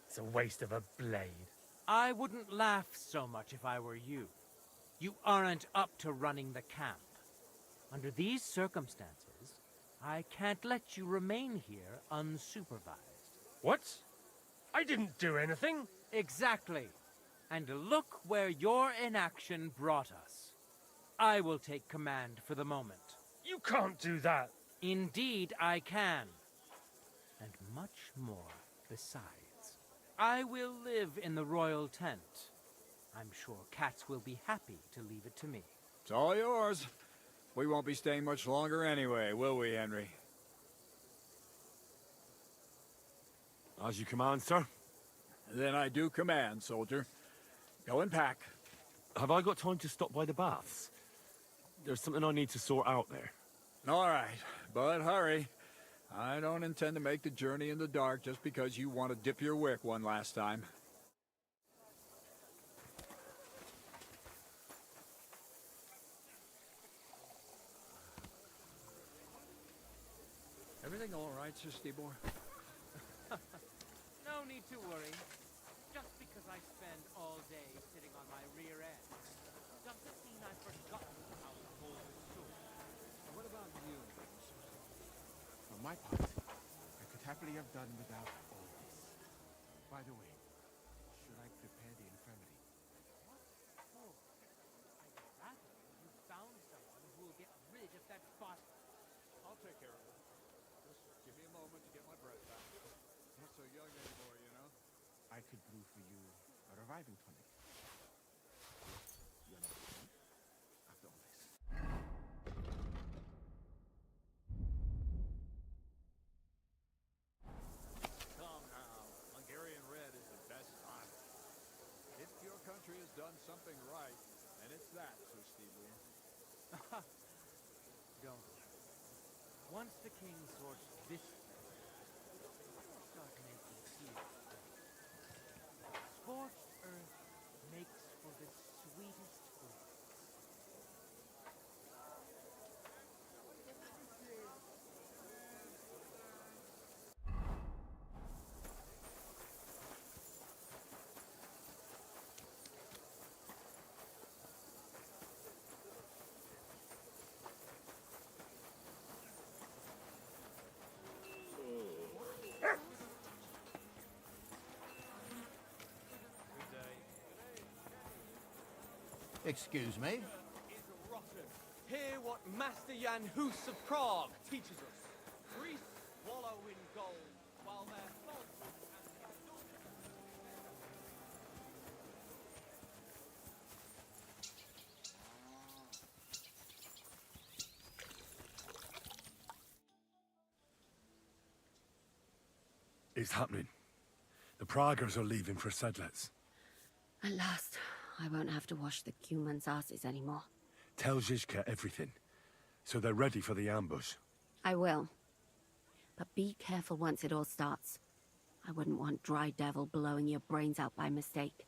It's a waste of a blade.
I wouldn't laugh so much if I were you. You aren't up to running the camp. Under these circumstances, I can't let you remain here unsupervised.
What? I didn't do anything.
Exactly. And look where your inaction brought us. I will take command for the moment.
You can't do that.
Indeed, I can. And much more besides. I will live in the royal tent. I'm sure cats will be happy to leave it to me.
It's all yours. We won't be staying much longer anyway, will we, Henry?
As you command, sir.
Then I do command, soldier. Go and pack.
Have I got time to stop by the baths? There's something I need to sort out there.
All right, but hurry. I don't intend to make the journey in the dark just because you want to dip your wick one last time. Everything all right, Sir Stibor?
No need to worry. Just because I spend all day sitting on my rear end doesn't mean I've forgotten how to hold a sword.
What about you?
For my part, I could happily have done without all this. By the way, should I prepare the infirmary?
Oh, I'd rather you found someone who will get rid of that body.
I'll take care of it. Just give me a moment to get my breath back. Not so young anymore, you know?
I could brew for you a reviving tonic. You're not drunk after all this.
Come now. Hungarian red is the best time. If your country has done something right, then it's that, Sir Stibor.
Don't worry. Once the king sorts this thing, start making tea. Scorched earth makes for the sweetest food.
Excuse me?
Is rotten. Hear what Master Jan Hus of Prague teaches us. Priests wallow in gold, while their thoughts and
It's happening. The Praguers are leaving for Sedlets.
At last, I won't have to wash the Cumans' asses anymore.
Tell Zizka everything, so they're ready for the ambush.
I will. But be careful once it all starts. I wouldn't want Dry Devil blowing your brains out by mistake.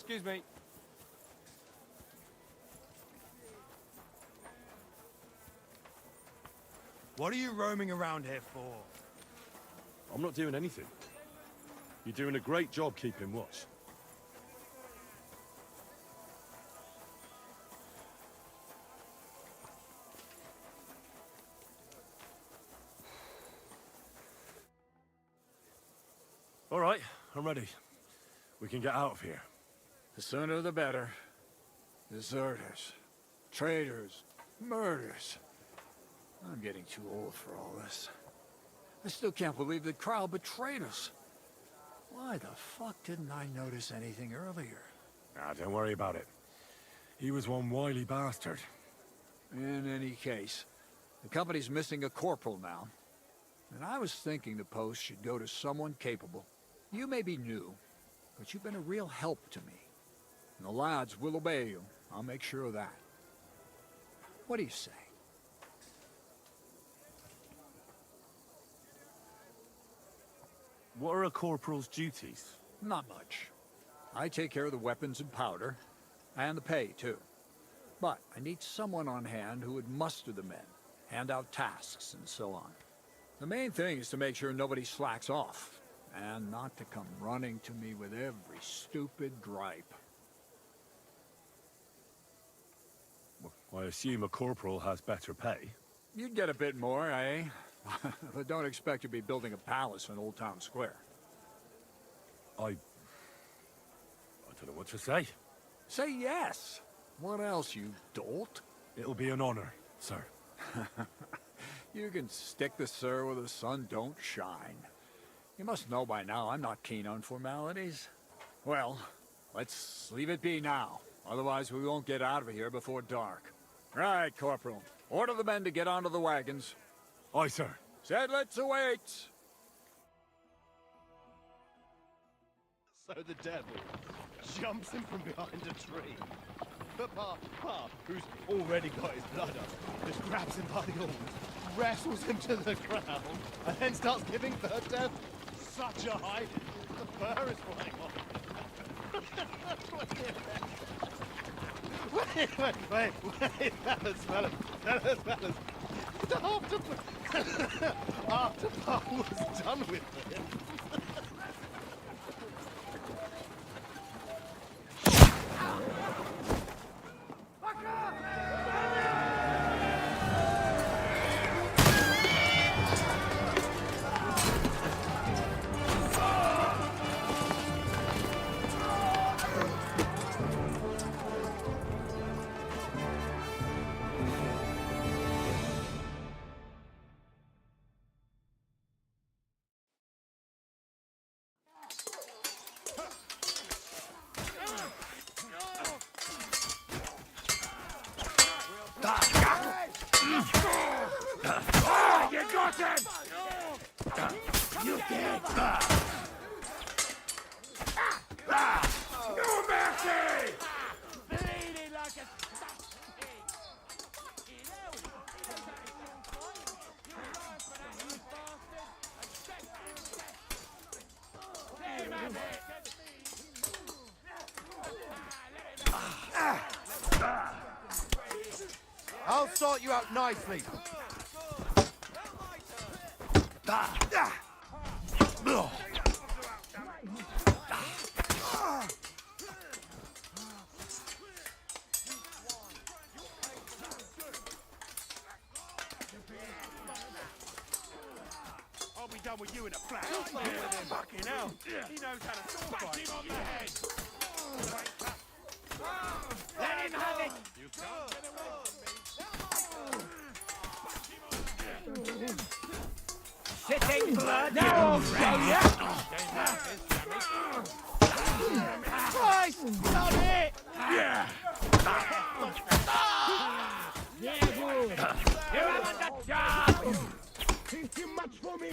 Excuse me.
What are you roaming around here for?
I'm not doing anything. You're doing a great job keeping watch. All right, I'm ready. We can get out of here.
The sooner the better. Deserters, traitors, murders. I'm getting too old for all this. I still can't believe that Kryle betrayed us. Why the fuck didn't I notice anything earlier?
Ah, don't worry about it. He was one wily bastard.
In any case, the company's missing a corporal now. And I was thinking the post should go to someone capable. You may be new, but you've been a real help to me. And the lads will obey you. I'll make sure of that. What do you say?
What are a corporal's duties?
Not much. I take care of the weapons and powder, and the pay, too. But I need someone on hand who would muster the men, hand out tasks, and so on. The main thing is to make sure nobody slacks off, and not to come running to me with every stupid gripe.
Well, I assume a corporal has better pay.
You'd get a bit more, eh? But don't expect to be building a palace in Old Town Square.
I don't know what to say.
Say yes! What else, you dolt?
It'll be an honor, sir.
You can stick the sir where the sun don't shine. You must know by now I'm not keen on formalities. Well, let's leave it be now. Otherwise we won't get out of here before dark. Right, Corporal. Order the men to get onto the wagons.
Aye, sir.
Sedlitz awaits!
So the devil jumps in from behind a tree. But Pa, who's already got his blood up, just grabs him by the horns, wrestles him to the ground, and then starts giving the devil such a hiding. The fur is flying off. Wait, fellas. After Pa was done with it.
You got him! You did! No mercy! Bleeding like a
I'll sort you out nicely.
I'll be done with you in a flash. Fucking hell. He knows how to sword fight. Him on the head. Let him have it. You can't get away from me. Sitting blood. Now I'll show you. Christ, not it. Yeah. Yeah, good. You haven't got job. Think too much for me.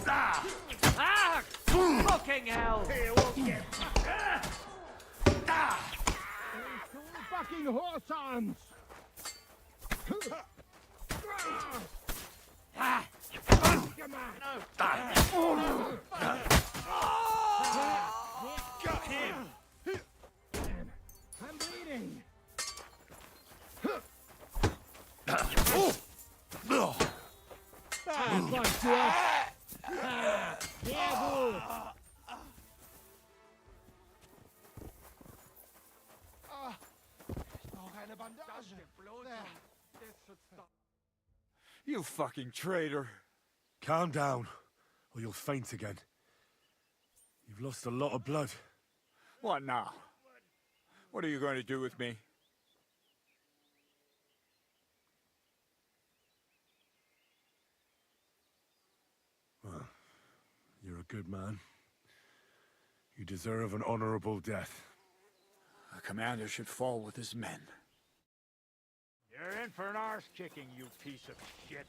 Ah! Fucking hell! Here, won't get. Fucking horse arms! Come on! No! him! I'm bleeding! Punch you up! Diego!
You fucking traitor.
Calm down, or you'll faint again. You've lost a lot of blood.
What now? What are you going to do with me?
Well, you're a good man. You deserve an honorable death.
A commander should fall with his men.
You're in for an arse kicking, you piece of shit.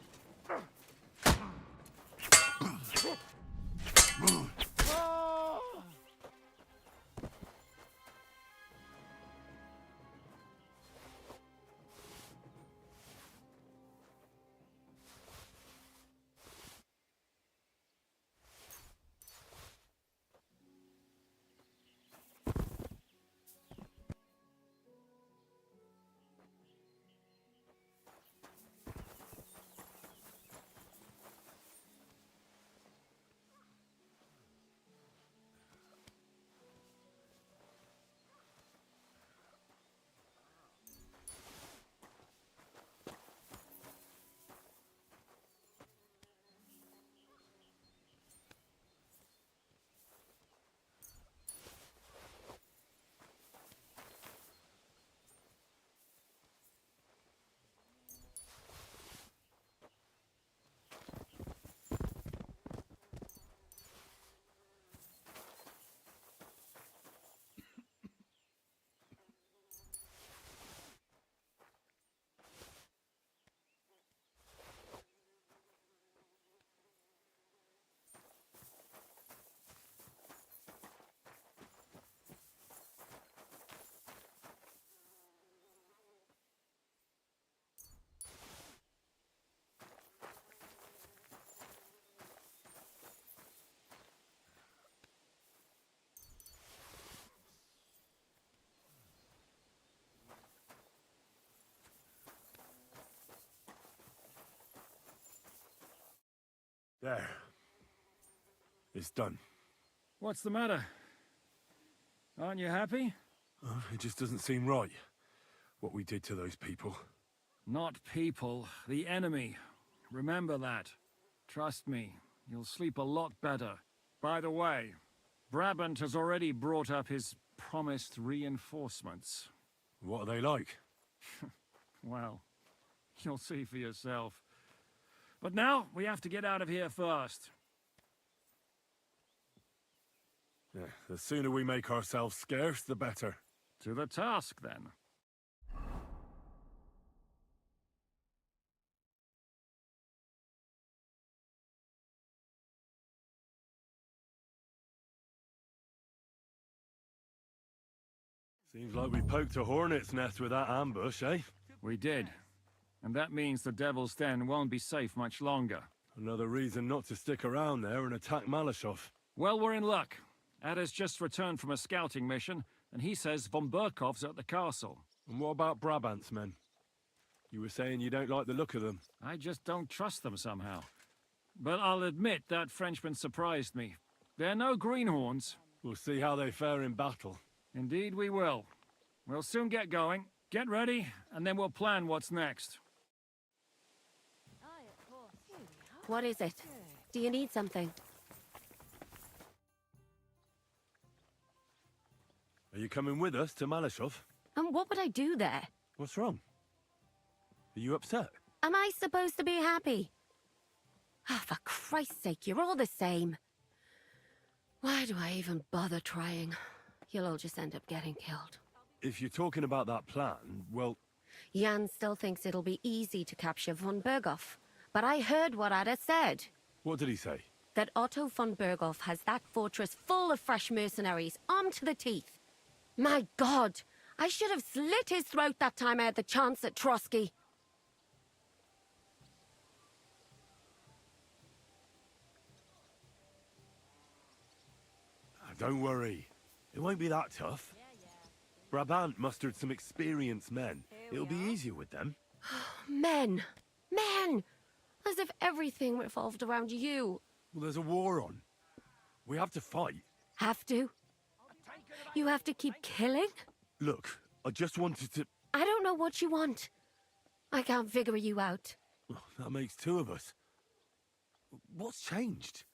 There. It's done.
What's the matter? Aren't you happy?
Oh, it just doesn't seem right, what we did to those people.
Not people, the enemy. Remember that. Trust me, you'll sleep a lot better. By the way, Brabant has already brought up his promised reinforcements.
What are they like?
Well, you'll see for yourself. But now, we have to get out of here first.
Yeah, the sooner we make ourselves scarce, the better.
To the task, then.
Seems like we poked a hornet's nest with that ambush, eh?
We did. And that means the Devil's Den won't be safe much longer.
Another reason not to stick around there and attack Malashov.
Well, we're in luck. Ada's just returned from a scouting mission, and he says von Burkov's at the castle.
And what about Brabant's men? You were saying you don't like the look of them.
I just don't trust them somehow. But I'll admit that Frenchman surprised me. They're no greenhorns.
We'll see how they fare in battle.
Indeed we will. We'll soon get going. Get ready, and then we'll plan what's next.
What is it? Do you need something?
Are you coming with us to Malashov?
And what would I do there?
What's wrong? Are you upset?
Am I supposed to be happy? Ah, for Christ's sake, you're all the same. Why do I even bother trying? You'll all just end up getting killed.
If you're talking about that plan, well...
Jan still thinks it'll be easy to capture von Berghoff. But I heard what Ada said.
What did he say?
That Otto von Berghoff has that fortress full of fresh mercenaries, armed to the teeth. My God! I should have slit his throat that time I had the chance at Trotsky.
Don't worry. It won't be that tough. Brabant mustered some experienced men. It'll be easier with them.
Men! Men! As if everything revolved around you.
Well, there's a war on. We have to fight.
Have to? You have to keep killing?
Look, I just wanted to...
I don't know what you want. I can't figure you out.
That makes two of us. What's changed?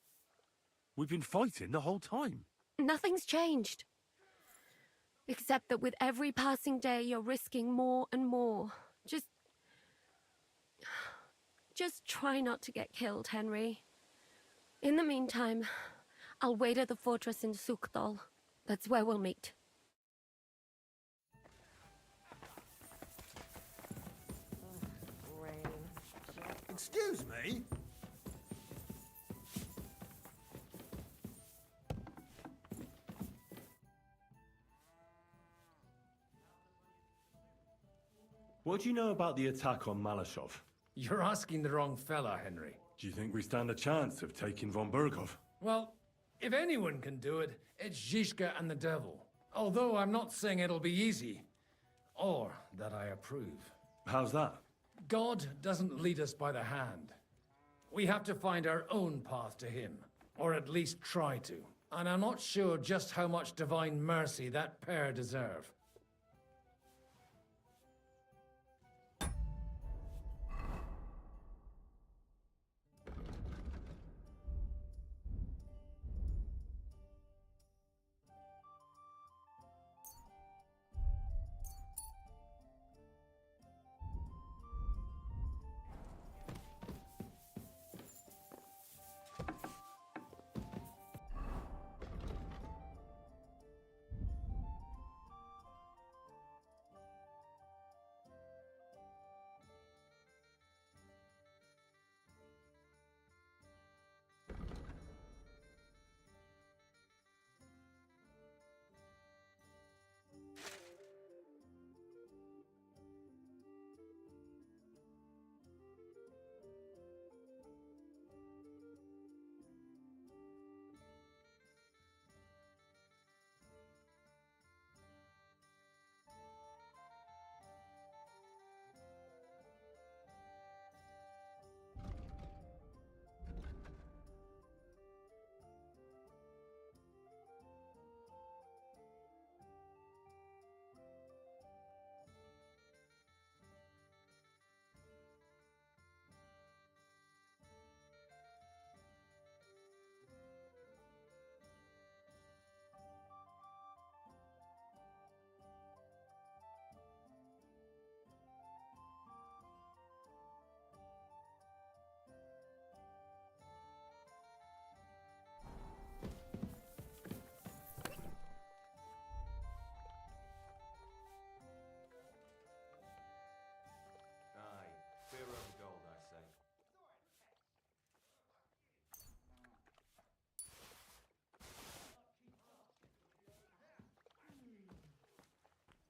We've been fighting the whole time.
Nothing's changed. Except that with every passing day, you're risking more and more. Just try not to get killed, Henry. In the meantime, I'll wait at the fortress in Sukdal. That's where we'll meet.
Excuse me?
What do you know about the attack on Malashov?
You're asking the wrong fella, Henry.
Do you think we stand a chance of taking von Berghoff?
Well, if anyone can do it, it's Zizka and the devil. Although I'm not saying it'll be easy. Or that I approve.
How's that?
God doesn't lead us by the hand. We have to find our own path to him. Or at least try to. And I'm not sure just how much divine mercy that pair deserve.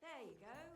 There you go.